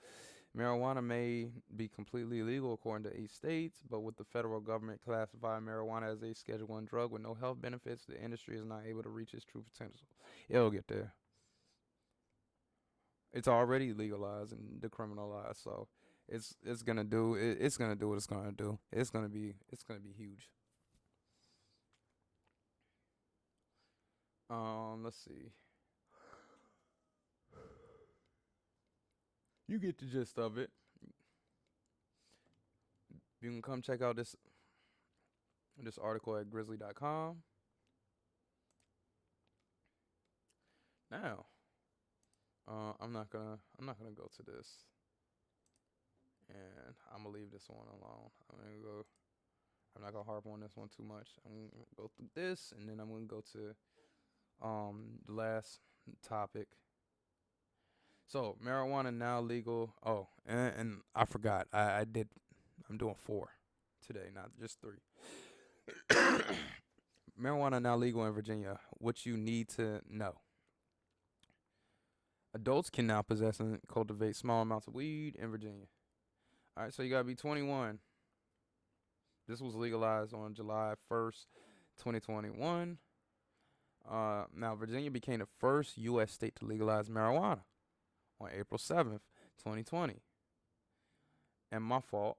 Marijuana may be completely illegal according to 8 states, but with the federal government classifying marijuana as a Schedule 1 drug with no health benefits, the industry is not able to reach its true potential. It'll get there. It's already legalized and decriminalized, so it's gonna do it's gonna do what it's gonna do. It's gonna be huge. Let's see. You get the gist of it. You can come check out this article at grizzly.com. Now, I'm not gonna go to this and I'm gonna leave this one alone. I'm not gonna harp on this one too much. I'm gonna go through this, and then I'm gonna go to the last topic. So marijuana now legal. Oh, and I forgot. I did. I'm doing 4 today, not just 3. Marijuana now legal in Virginia. What you need to know. Adults can now possess and cultivate small amounts of weed in Virginia. All right, so you gotta be 21. This was legalized on July 1st, 2021. Now, Virginia became the first U.S. state to legalize marijuana on April 7th, 2020. And my fault.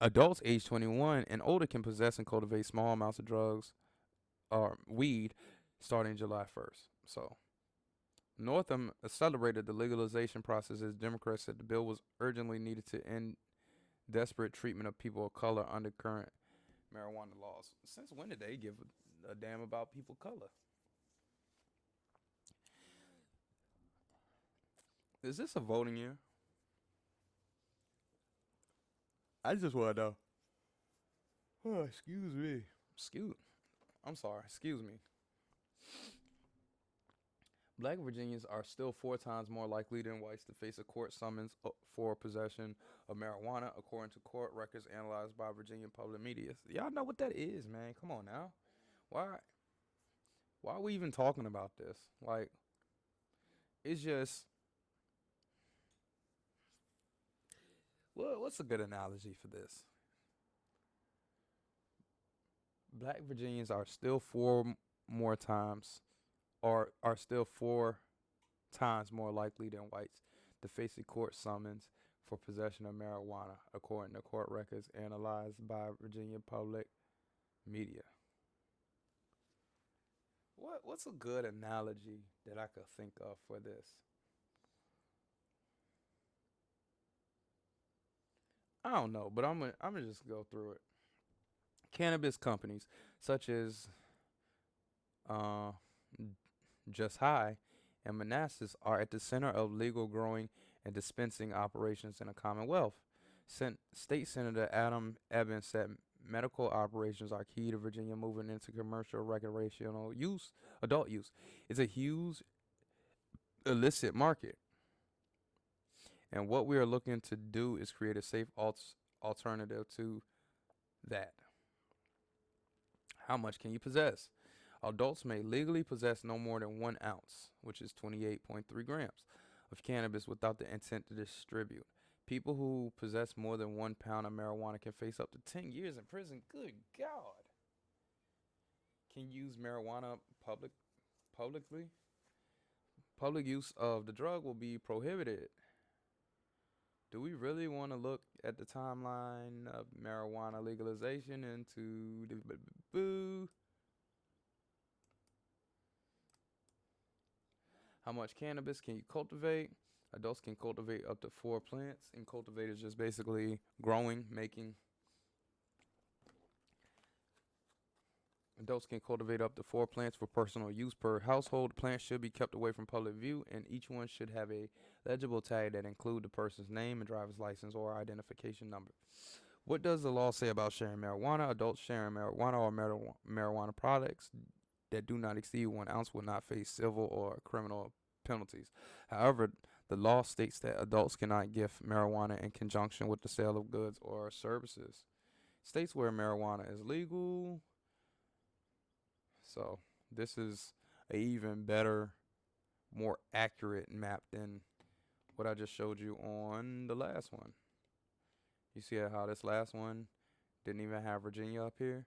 Adults age 21 and older can possess and cultivate small amounts of drugs or weed starting July 1st. So, Northam celebrated the legalization process as Democrats said the bill was urgently needed to end desperate treatment of people of color under current marijuana laws. Since when did they give a damn about people of color? Is this a voting year? I just want to know. Oh, excuse me. I'm sorry. Excuse me. Black Virginians are still 4 times more likely than whites to face a court summons for possession of marijuana, according to court records analyzed by Virginia public media. Y'all know what that is, man. Come on now. Why? Why are we even talking about this? Like, it's just. What's a good analogy for this? Black Virginians are still 4 more times, or are still 4 times more likely than whites to face a court summons for possession of marijuana, according to court records analyzed by Virginia public media. What's a good analogy that I could think of for this? I don't know, but I'm gonna just go through it. Cannabis companies such as uh, Just High and Manassas are at the center of legal growing and dispensing operations in the Commonwealth. State Senator Adam Evans said medical operations are key to Virginia moving into commercial recreational use, adult use. It's a huge illicit market. And what we are looking to do is create a safe alternative to that. How much can you possess? Adults may legally possess no more than 1 ounce, which is 28.3 grams, of cannabis without the intent to distribute. People who possess more than 1 pound of marijuana can face up to 10 years in prison. Good God. Can you use marijuana publicly? Public use of the drug will be prohibited. Do we really want to look at the timeline of marijuana legalization into the boo? How much cannabis can you cultivate? Adults can cultivate up to 4 plants, and cultivate is just basically growing, making. Adults can cultivate up to 4 plants for personal use per household. Plants should be kept away from public view, and each one should have a legible tag that include the person's name and driver's license or identification number. What does the law say about sharing marijuana? Adults sharing marijuana or marijuana products that do not exceed 1 ounce will not face civil or criminal penalties. However, the law states that adults cannot gift marijuana in conjunction with the sale of goods or services. States where marijuana is legal. So this is a even better, more accurate map than what I just showed you on the last one. You see how this last one didn't even have Virginia up here?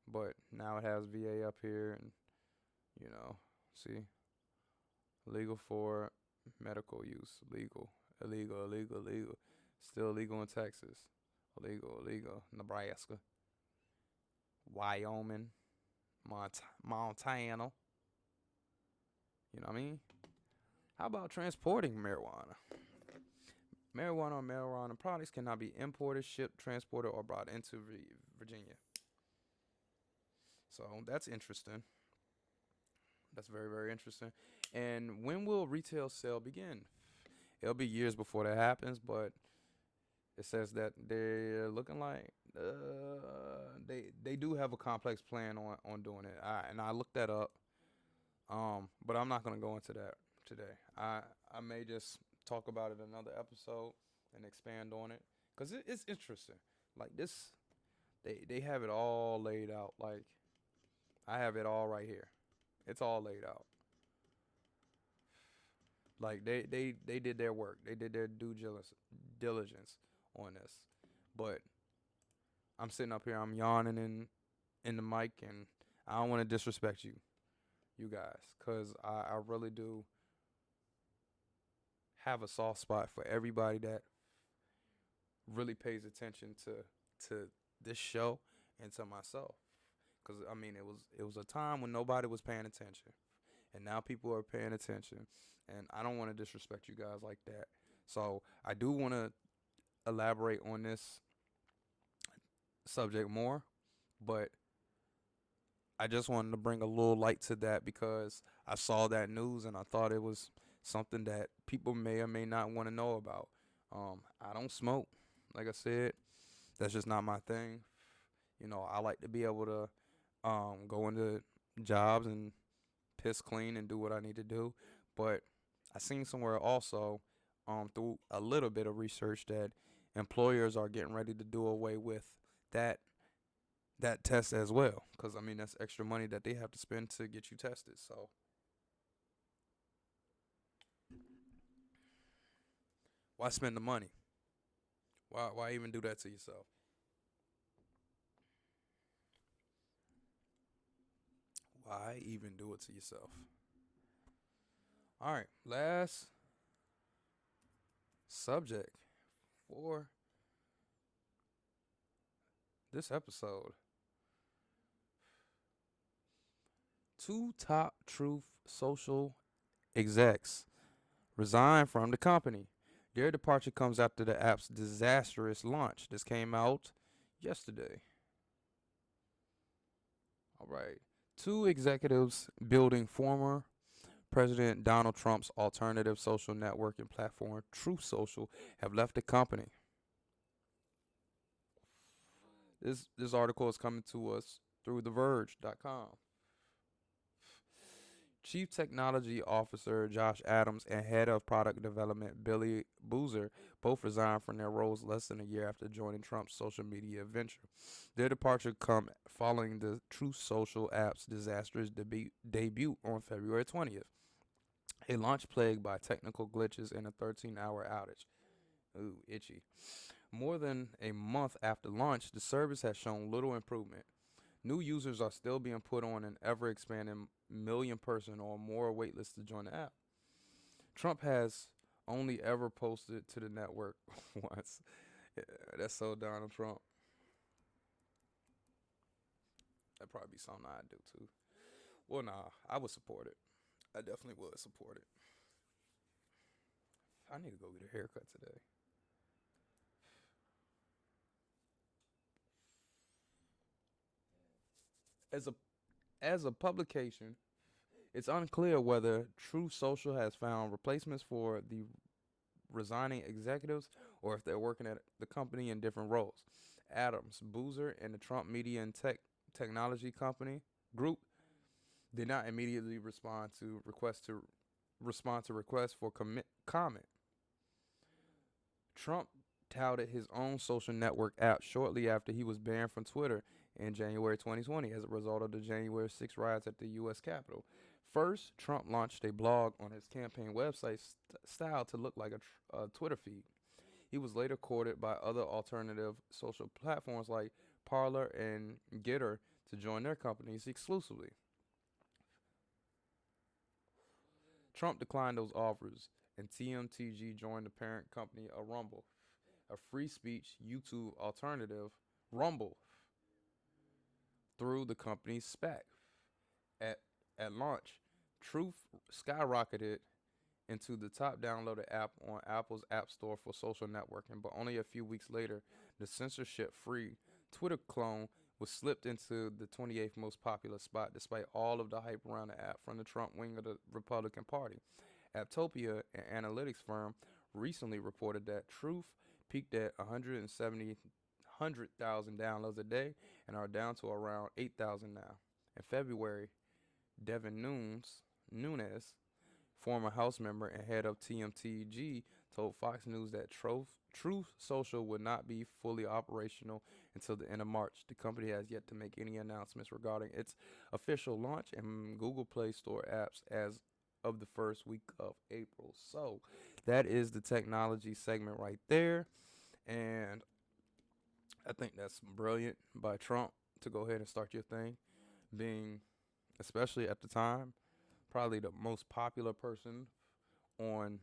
But now it has VA up here, and see, legal for medical use, legal, illegal, illegal, illegal, still legal in Texas, illegal, illegal, Nebraska, Wyoming, Montana. You know what I mean? How about transporting marijuana? Marijuana or marijuana products cannot be imported, shipped, transported, or brought into Virginia. So that's interesting. That's very, very interesting. And when will retail sale begin? It'll be years before that happens, but it says that they're looking like they do have a complex plan on doing it. I looked that up. But I'm not gonna go into that today. I may just talk about it in another episode and expand on it because it's interesting. Like this, they have it all laid out. Like I have it all right here. It's all laid out. Like they did their work. They did their diligence on this. But I'm sitting up here. I'm yawning in the mic, and I don't want to disrespect you guys, cause I really do have a soft spot for everybody that really pays attention to this show and to myself. Cause I mean it was a time when nobody was paying attention, and now people are paying attention, and I don't want to disrespect you guys like that. So I do want to elaborate on this subject more, but I just wanted to bring a little light to that because I saw that news and I thought it was something that people may or may not want to know about. I don't smoke, like I said. That's just not my thing. You know, I like to be able to go into jobs and piss clean and do what I need to do. But I seen somewhere also through a little bit of research that employers are getting ready to do away with that test as well, because I mean that's extra money that they have to spend to get you tested. So why spend the money? Why even do that to yourself? Why even do it to yourself? All right, last subject for this episode. Two top truth social execs resign from the company. Their departure comes after the app's disastrous launch. This came out yesterday. All right. Two executives building former President Donald Trump's alternative social networking platform, Truth Social, have left the company. This article is coming to us through TheVerge.com. Chief Technology Officer Josh Adams and Head of Product Development Billy Boozer both resigned from their roles less than a year after joining Trump's social media venture. Their departure come following the Truth Social app's disastrous debut on February 20th, a launch plagued by technical glitches and a 13-hour outage. Ooh, itchy. More than a month after launch, the service has shown little improvement. New users are still being put on an ever expanding million person or more waitlist to join the app. Trump has only ever posted to the network once. Yeah, that's so Donald Trump. That'd probably be something I'd do too. Well, nah, I would support it. I definitely would support it. I need to go get a haircut today. As a publication, it's unclear whether True Social has found replacements for the resigning executives or if they're working at the company in different roles. Adams, Boozer, and the Trump Media and Technology Company Group did not immediately respond to requests for comment. Trump touted his own social network app shortly after he was banned from Twitter in January 2020 as a result of the January 6 riots at the U.S. Capitol. First, Trump launched a blog on his campaign website styled to look like a Twitter feed. He was later courted by other alternative social platforms like Parler and Getter to join their companies exclusively. Trump declined those offers, and TMTG joined the parent company, Rumble, a free speech YouTube alternative, Rumble, through the company's SPAC. At, at launch, Truth skyrocketed into the top downloaded app on Apple's App Store for social networking, but only a few weeks later, the censorship free Twitter clone was slipped into the 28th most popular spot despite all of the hype around the app from the Trump wing of the Republican Party. Apptopia, an analytics firm, recently reported that Truth peaked at 170,000 downloads a day and are down to around 8,000 now. In February, Devin Nunes, former House member and head of TMTG, told Fox News that Truth Social would not be fully operational until the end of March. The company has yet to make any announcements regarding its official launch and Google Play Store apps as of the first week of April. So that is the technology segment right there. And I think that's brilliant by Trump to go ahead and start your thing, being, especially at the time, probably the most popular person on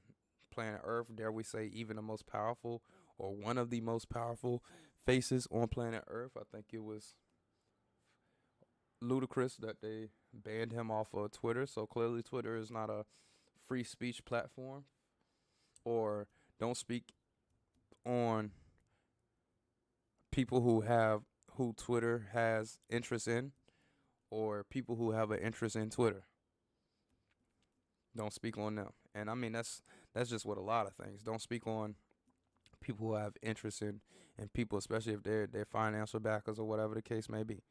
planet Earth, dare we say even the most powerful or one of the most powerful faces on planet Earth. I think it was ludicrous that they banned him off of Twitter. So clearly Twitter is not a free speech platform, or don't speak on people who Twitter has interest in, or people who have an interest in Twitter. Don't speak on them. And I mean that's just what a lot of things. Don't speak on people who have interest in people, especially if they're financial backers or whatever the case may be,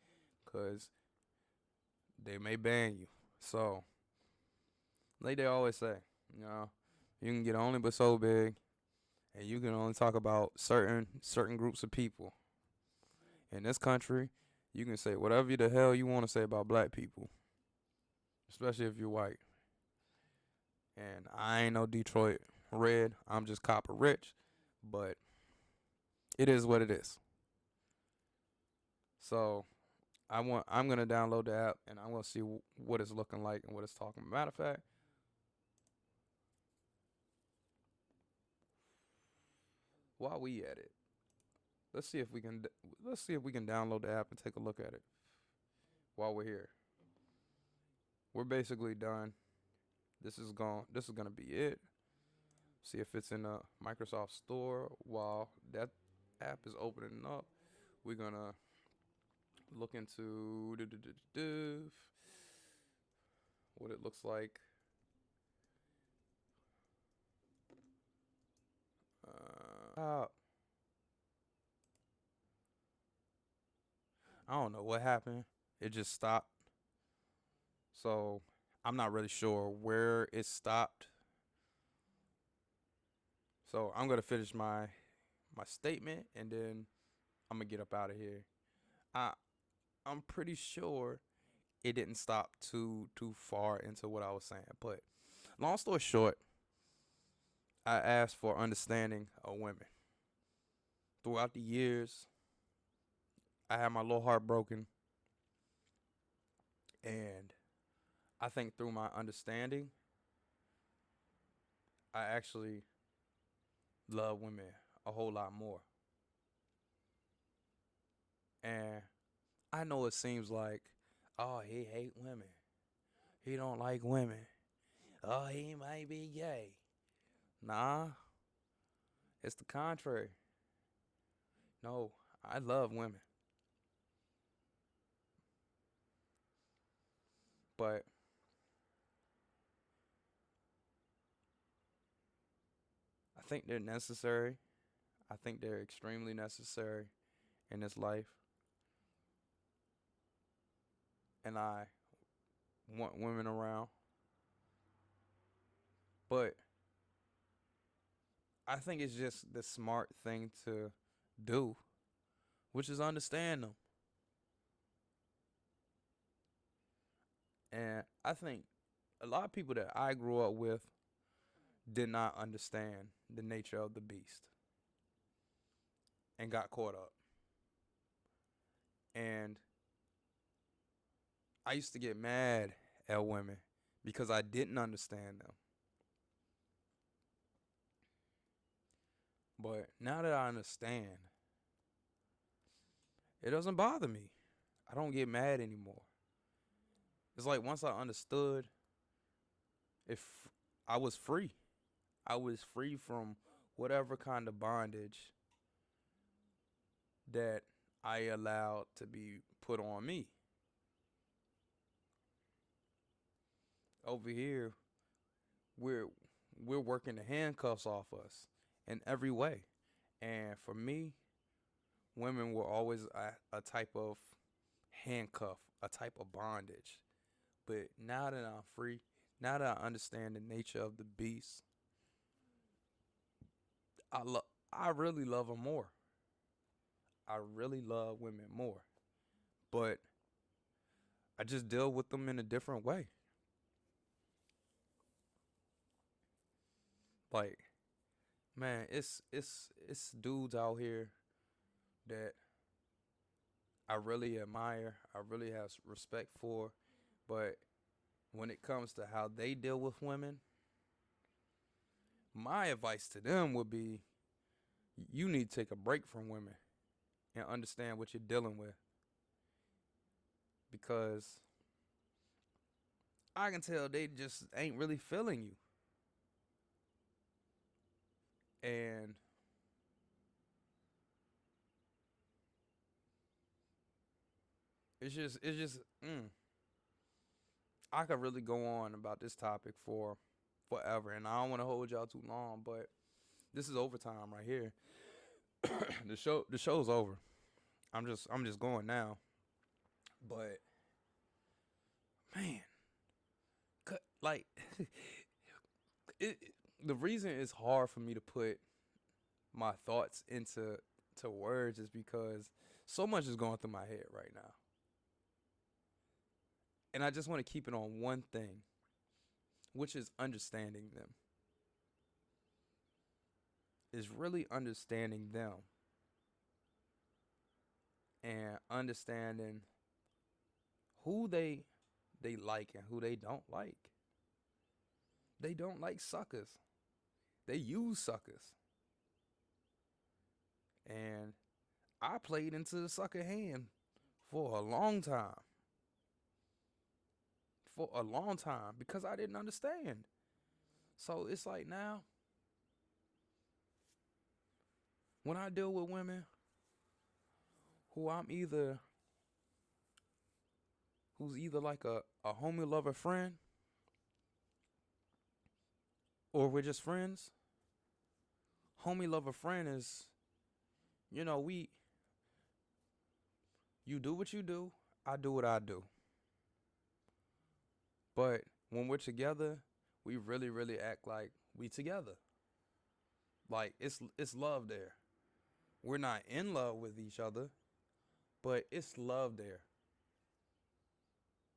because they may ban you. So, like they always say, you know, you can get only but so big, and you can only talk about certain groups of people. In this country, you can say whatever the hell you want to say about black people, especially if you're white. And I ain't no Detroit Red. I'm just copper rich, but it is what it is. So I'm gonna download the app and I'm gonna see what it's looking like and what it's talking about. Matter of fact, while we at it, let's see if we can download the app and take a look at it while we're here. We're basically done. This is gonna be it. See if it's in the Microsoft Store. While that app is opening up, we're gonna look into what it looks like. I don't know what happened. It just stopped. So I'm not really sure where it stopped. So I'm gonna finish my statement and then I'm gonna get up out of here. I'm pretty sure it didn't stop too far into what I was saying. But long story short, I asked for understanding of women. Throughout the years, I had my little heart broken, and I think through my understanding, I actually love women a whole lot more. And I know it seems like, oh, he hate women. He don't like women. Oh, he might be gay. Nah, it's the contrary. No, I love women. But I think they're necessary. I think they're extremely necessary in this life. And I want women around. But I think it's just the smart thing to do, which is understand them. And I think a lot of people that I grew up with did not understand the nature of the beast and got caught up. And I used to get mad at women because I didn't understand them. But now that I understand, it doesn't bother me. I don't get mad anymore. It's like once I understood, if I was free, I was free from whatever kind of bondage that I allowed to be put on me. Over here, we're we're working the handcuffs off us in every way. And for me, women were always a type of handcuff, a type of bondage. But now that I'm free, now that I understand the nature of the beast, I really love them more. I really love women more. But I just deal with them in a different way. Like, man, it's dudes out here that I really admire, I really have respect for, but when it comes to how they deal with women, my advice to them would be you need to take a break from women and understand what you're dealing with, because I can tell they just ain't really feeling you. And it's just I could really go on about this topic for forever, and I don't want to hold y'all too long, but this is overtime right here. The show's over. I'm just going now. But man, like it the reason it's hard for me to put my thoughts into words is because so much is going through my head right now. And I just want to keep it on one thing, which is understanding them. Is really understanding them and understanding who they like and who they don't like. They don't like suckers. They use suckers. And I played into the sucker hand for a long time. For a long time because I didn't understand. So it's like now, when I deal with women who who's either like a homie lover friend or we're just friends. Homie lover friend is, you know, you do what you do, I do what I do. But when we're together, we really, really act like we together. Like it's love there. We're not in love with each other, but it's love there.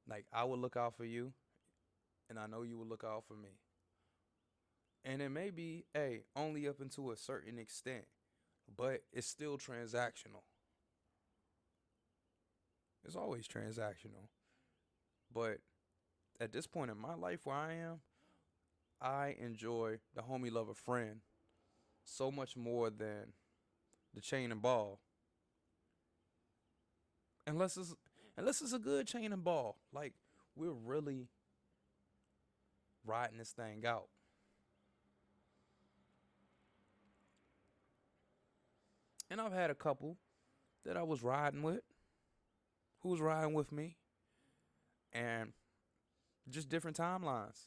Like I will look out for you, and I know you will look out for me. And it may be, hey, only up until a certain extent, but it's still transactional. It's always transactional. But at this point in my life where I am, I enjoy the homie lover friend so much more than the chain and ball. Unless it's unless it's a good chain and ball. Like we're really riding this thing out. And I've had a couple that I was riding with, who was riding with me, and just different timelines.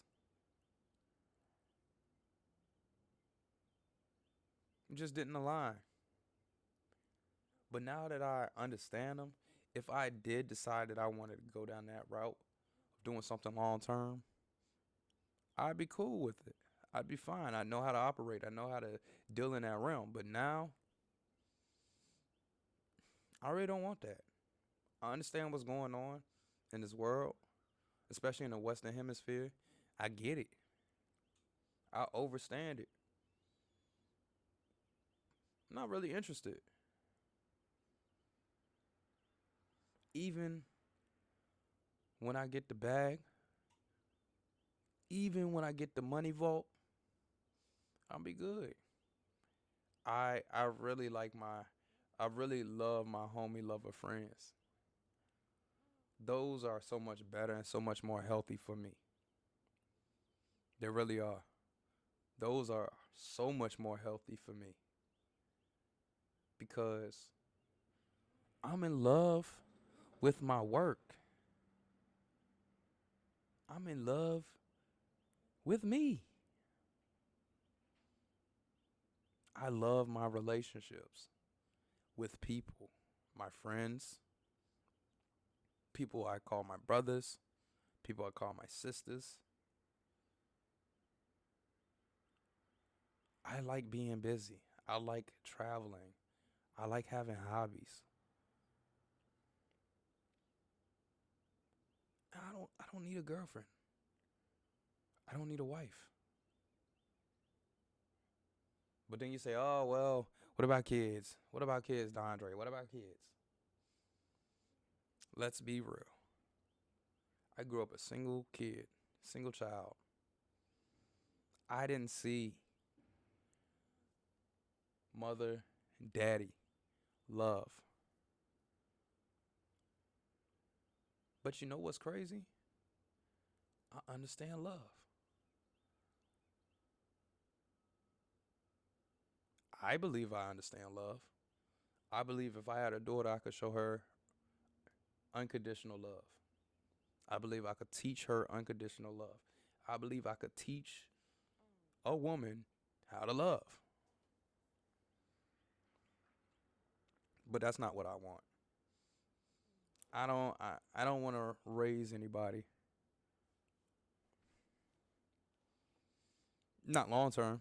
Just didn't align. But now that I understand them, if I did decide that I wanted to go down that route of doing something long term, I'd be cool with it. I'd be fine. I know how to operate. I know how to deal in that realm. But now, I really don't want that. I understand what's going on in this world, especially in the Western Hemisphere. I get it. I overstand it. I'm not really interested. Even when I get the bag, even when I get the money vault, I'll be good. I really I really love my homie lover friends. Those are so much better and so much more healthy for me. They really are. Those are so much more healthy for me because I'm in love with my work. I'm in love with me. I love my relationships with people, my friends, people I call my brothers, people I call my sisters. I like being busy. I like traveling. I like having hobbies. I don't need a girlfriend. I don't need a wife. But then you say, "Oh, well, what about kids? What about kids, Dondre? What about kids?" Let's be real. I grew up a single kid, single child. I didn't see mother and daddy love. But you know what's crazy? I understand love. I believe I understand love. I believe if I had a daughter, I could show her unconditional love. I believe I could teach her unconditional love. I believe I could teach a woman how to love. But that's not what I want. I don't want to raise anybody. Not long term.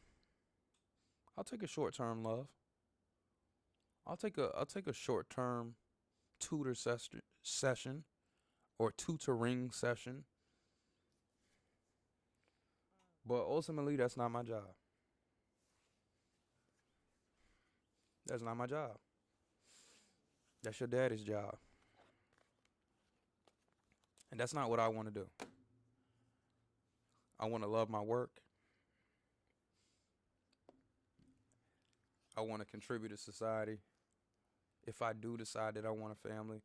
I'll take a short term love. I'll take a short term tutor session or tutoring session. But ultimately that's not my job. That's not my job. That's your daddy's job. And that's not what I want to do. I want to love my work. I want to contribute to society. If I do decide that I want a family,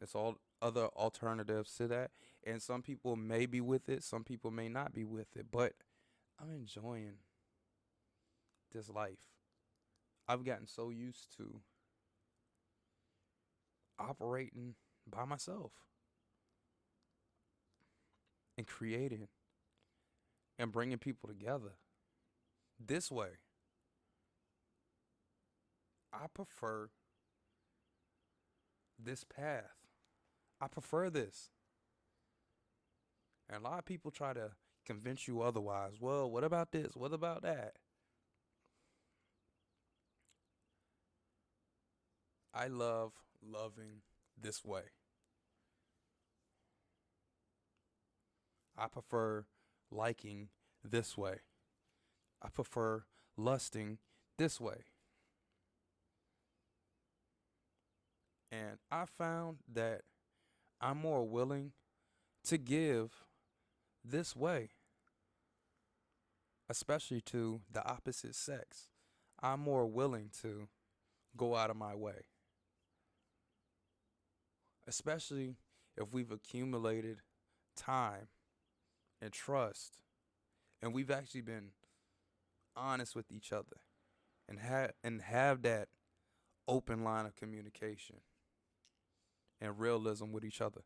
it's all other alternatives to that. And some people may be with it, some people may not be with it. But I'm enjoying this life. I've gotten so used to operating by myself and creating and bringing people together this way. I prefer this path. I prefer this. And a lot of people try to convince you otherwise. Well, what about this? What about that? I love loving this way. I prefer liking this way. I prefer lusting this way. And I found that I'm more willing to give this way, especially to the opposite sex. I'm more willing to go out of my way, especially if we've accumulated time and trust and we've actually been honest with each other and have that open line of communication and realism with each other.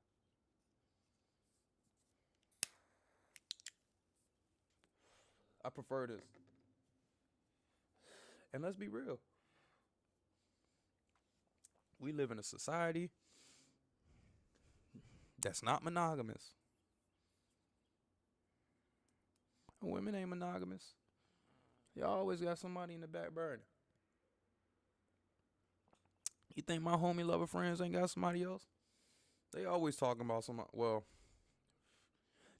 I prefer this. And let's be real. We live in a society that's not monogamous. Women ain't monogamous. Y'all always got somebody in the back burner. You think my homie lover friends ain't got somebody else? They always talking about somebody. Well,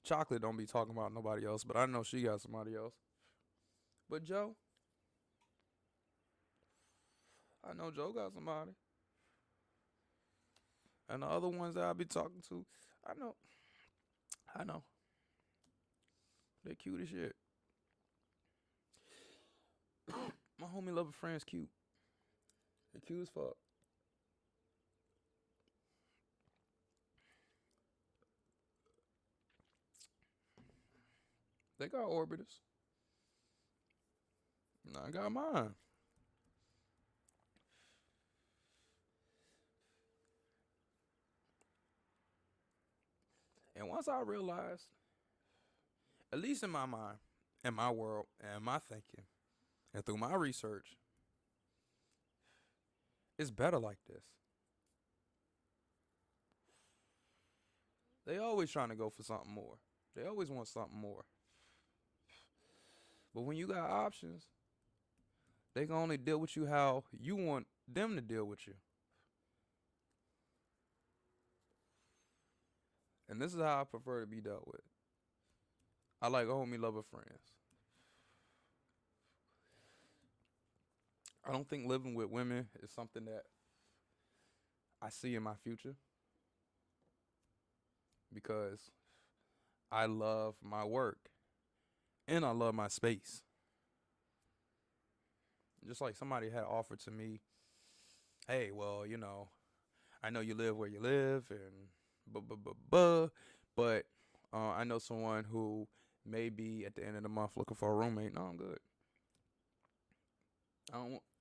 Chocolate don't be talking about nobody else, but I know she got somebody else. But Joe, I know Joe got somebody. And the other ones that I be talking to, I know. I know. They're cute as shit. My homie lover friends cute. They're cute as fuck. They got orbiters. I got mine. And once I realized, at least in my mind, in my world, and my thinking, and through my research, it's better like this. They always trying to go for something more. They always want something more. But when you got options, they can only deal with you how you want them to deal with you. And this is how I prefer to be dealt with. I like homie lover friends. I don't think living with women is something that I see in my future because I love my work and I love my space. Just like somebody had offered to me, hey, well, I know you live where you live and but I know someone who may be at the end of the month looking for a roommate. No, I'm good.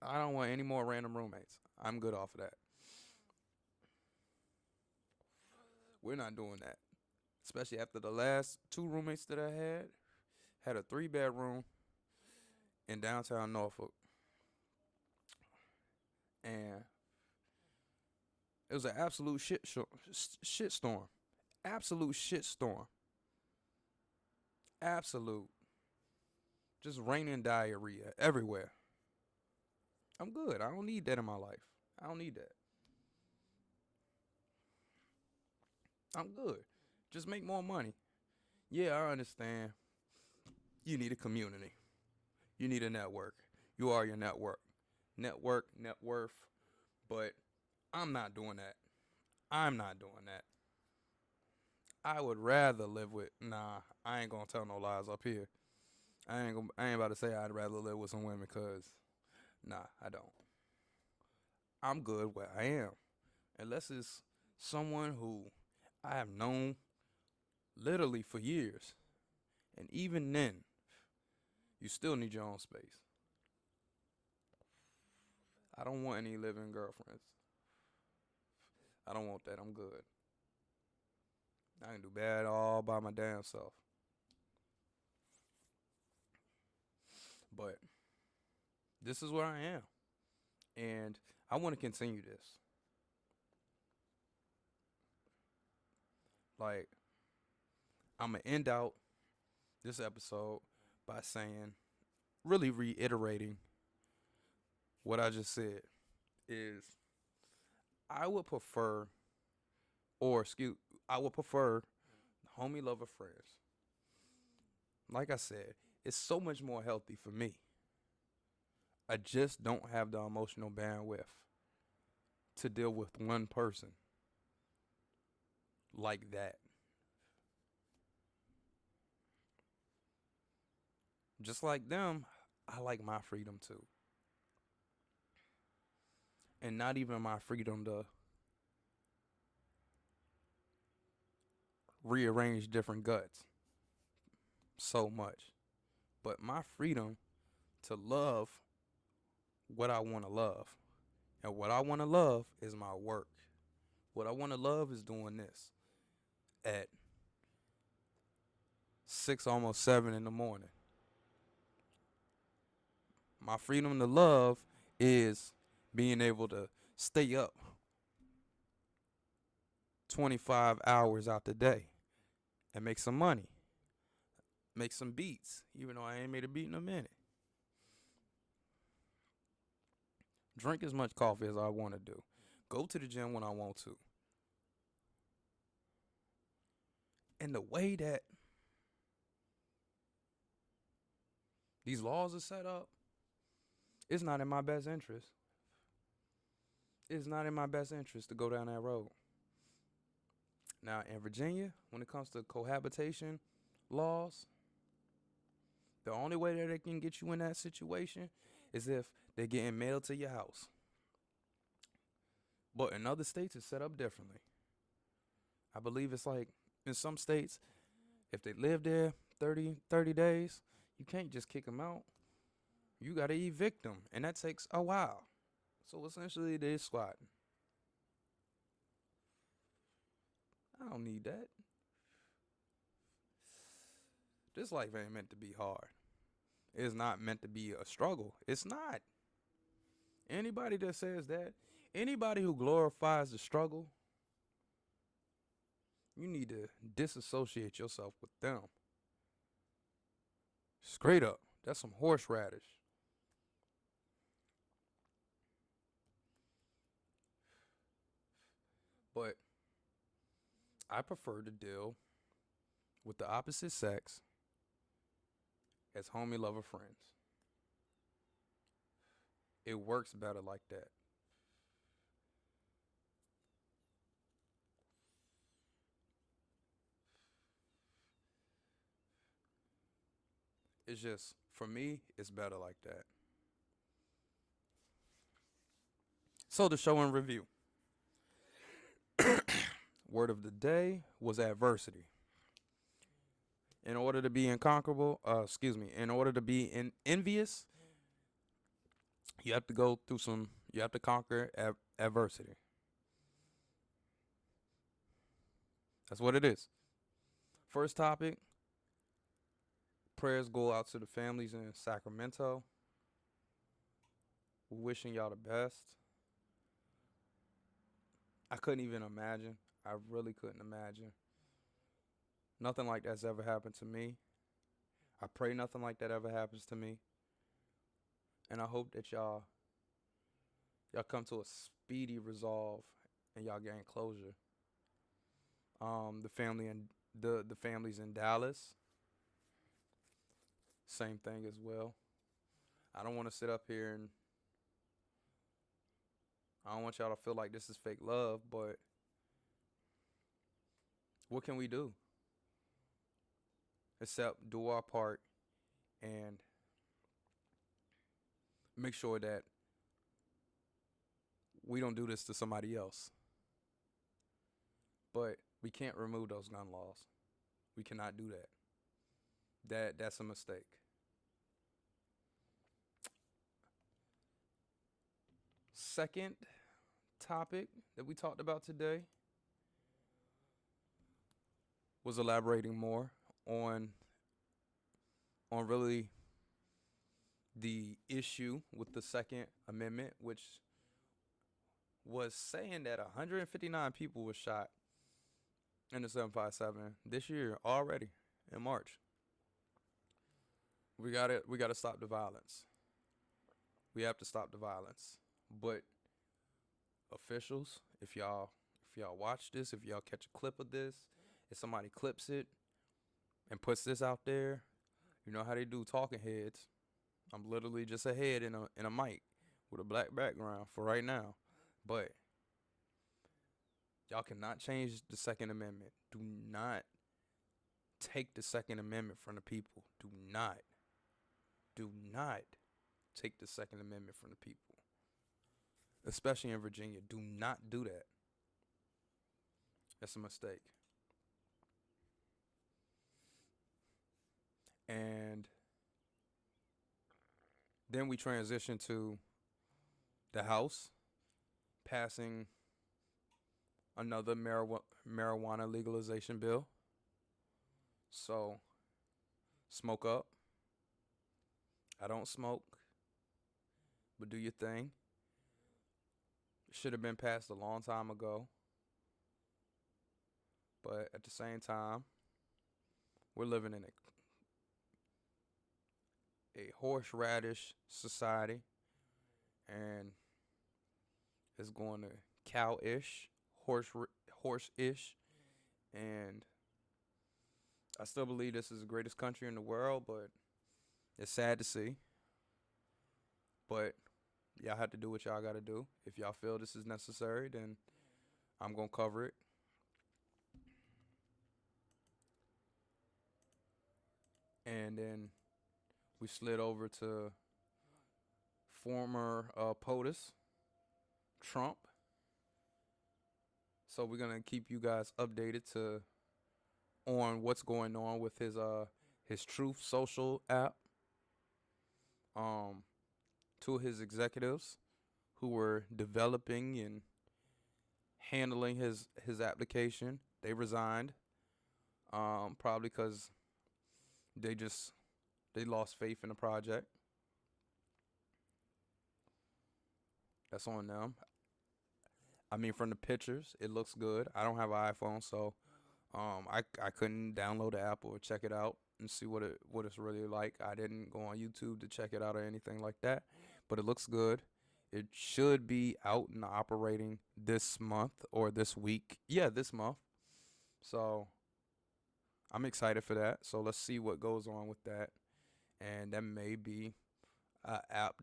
I don't want any more random roommates. I'm good off of that. We're not doing that. Especially after the last two roommates that I had a 3-bedroom in downtown Norfolk. And it was an absolute shit storm. Absolute shit storm. Absolute. Just raining diarrhea everywhere. I'm good. I don't need that in my life. I don't need that. I'm good. Just make more money. Yeah, I understand. You need a community. You need a network. You are your network. Network, net worth. But I'm not doing that. I'm not doing that. I would rather live with. Nah, I ain't gonna tell no lies up here. I ain't about to say I'd rather live with some women, cause nah, I don't. I'm good where I am, unless it's someone who I have known literally for years, and even then, you still need your own space. I don't want any living girlfriends. I don't want that. I'm good. I can do bad all by my damn self. But this is where I am. And I want to continue this. Like, I'm going to end out this episode by saying, really reiterating what I just said, is I would prefer, I would prefer homie lover friends. Like I said, it's so much more healthy for me. I just don't have the emotional bandwidth to deal with one person like that. Just like them, I like my freedom too. And not even my freedom to rearrange different guts so much. But my freedom to love what I want to love. And what I want to love is my work. What I want to love is doing this at 6, almost 7 in the morning. My freedom to love is being able to stay up 25 hours out the day and make some money. Make some beats, even though I ain't made a beat in a minute. Drink as much coffee as I want to do. Go to the gym when I want to. And the way that these laws are set up, it's not in my best interest. It's not in my best interest to go down that road. Now, in Virginia, when it comes to cohabitation laws, the only way that they can get you in that situation is if they're getting mailed to your house. But in other states, it's set up differently. I believe it's like in some states, if they live there 30 days, you can't just kick them out. You got to evict them, and that takes a while. So essentially, they're squatting. I don't need that. This life ain't meant to be hard. It's not meant to be a struggle. It's not. Anybody that says that, anybody who glorifies the struggle, you need to disassociate yourself with them. Straight up. That's some horseradish. But I prefer to deal with the opposite sex as homie lover friends. It works better like that. It's just, for me, it's better like that. So the show in review. Word of the day was adversity. In order to be in order to be envious, you have to go through you have to conquer adversity. That's what it is. First topic, prayers go out to the families in Sacramento. We're wishing y'all the best. I couldn't even imagine. I really couldn't imagine. Nothing like that's ever happened to me. I pray nothing like that ever happens to me. And I hope that y'all come to a speedy resolve and y'all gain closure. The family and the families in Dallas, same thing as well. I don't want to sit up here and I don't want y'all to feel like this is fake love, but what can we do? Except do our part and make sure that we don't do this to somebody else. But we can't remove those gun laws. We cannot do that. That's a mistake. Second topic that we talked about today was elaborating more on really the issue with the Second Amendment, which was saying that 159 people were shot in the 757 this year already in March. We gotta stop the violence. We have to stop the violence. But officials, if y'all watch this, if y'all catch a clip of this, if somebody clips it and puts this out there, you know how they do talking heads. I'm literally just a head in a mic with a black background for right now. But y'all cannot change the Second Amendment. Do not take the Second Amendment from the people. Do not take the Second Amendment from the people. Especially in Virginia. Do not do that. That's a mistake. And then we transition to the House passing another marijuana legalization bill. So, smoke up. I don't smoke, but do your thing. Should have been passed a long time ago. But at the same time, we're living in a horseradish society, and it's going to cow-ish, horse-ish, and I still believe this is the greatest country in the world, but it's sad to see. But y'all have to do what y'all got to do. If y'all feel this is necessary, then I'm going to cover it. And then we slid over to former POTUS, Trump. So we're going to keep you guys updated on what's going on with his Truth Social app. Two of his executives who were developing and handling his application, they resigned. Probably because They lost faith in the project. That's on them. I mean, from the pictures, it looks good. I don't have an iPhone, so I couldn't download the app or check it out and see what it's really like. I didn't go on YouTube to check it out or anything like that, but it looks good. It should be out and operating this month or this week. Yeah, this month. So I'm excited for that. So let's see what goes on with that, and that may be an app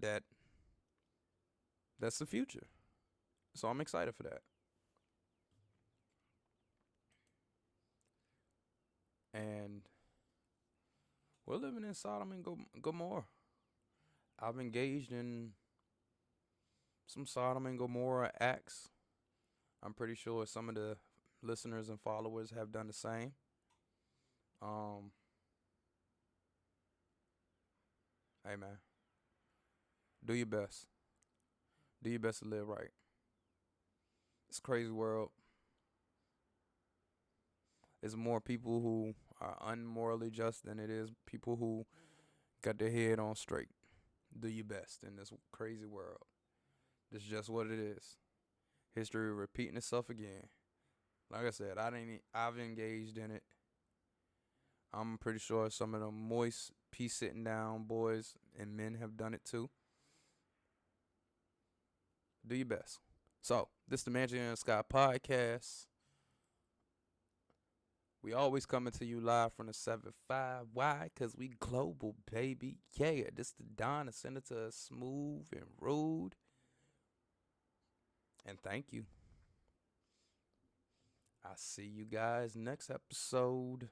that's the future. So I'm excited for that. And we're living in Sodom and Gomorrah. I've engaged in some Sodom and Gomorrah acts. I'm pretty sure some of the listeners and followers have done the same. Um, hey man, do your best. Do your best to live right. It's a crazy world. There's more people who are unmorally just than it is people who got their head on straight. Do your best in this crazy world. This is just what it is. History repeating itself again. Like I said, I've engaged in it. I'm pretty sure some of the moist peace sitting down boys and men have done it too. Do your best. So, this is the Mansion in the Sky podcast. We always coming to you live from the 7-5. Why? Because we global, baby. Yeah, this the Don, the Senator, smooth and rude. And thank you. I see you guys next episode.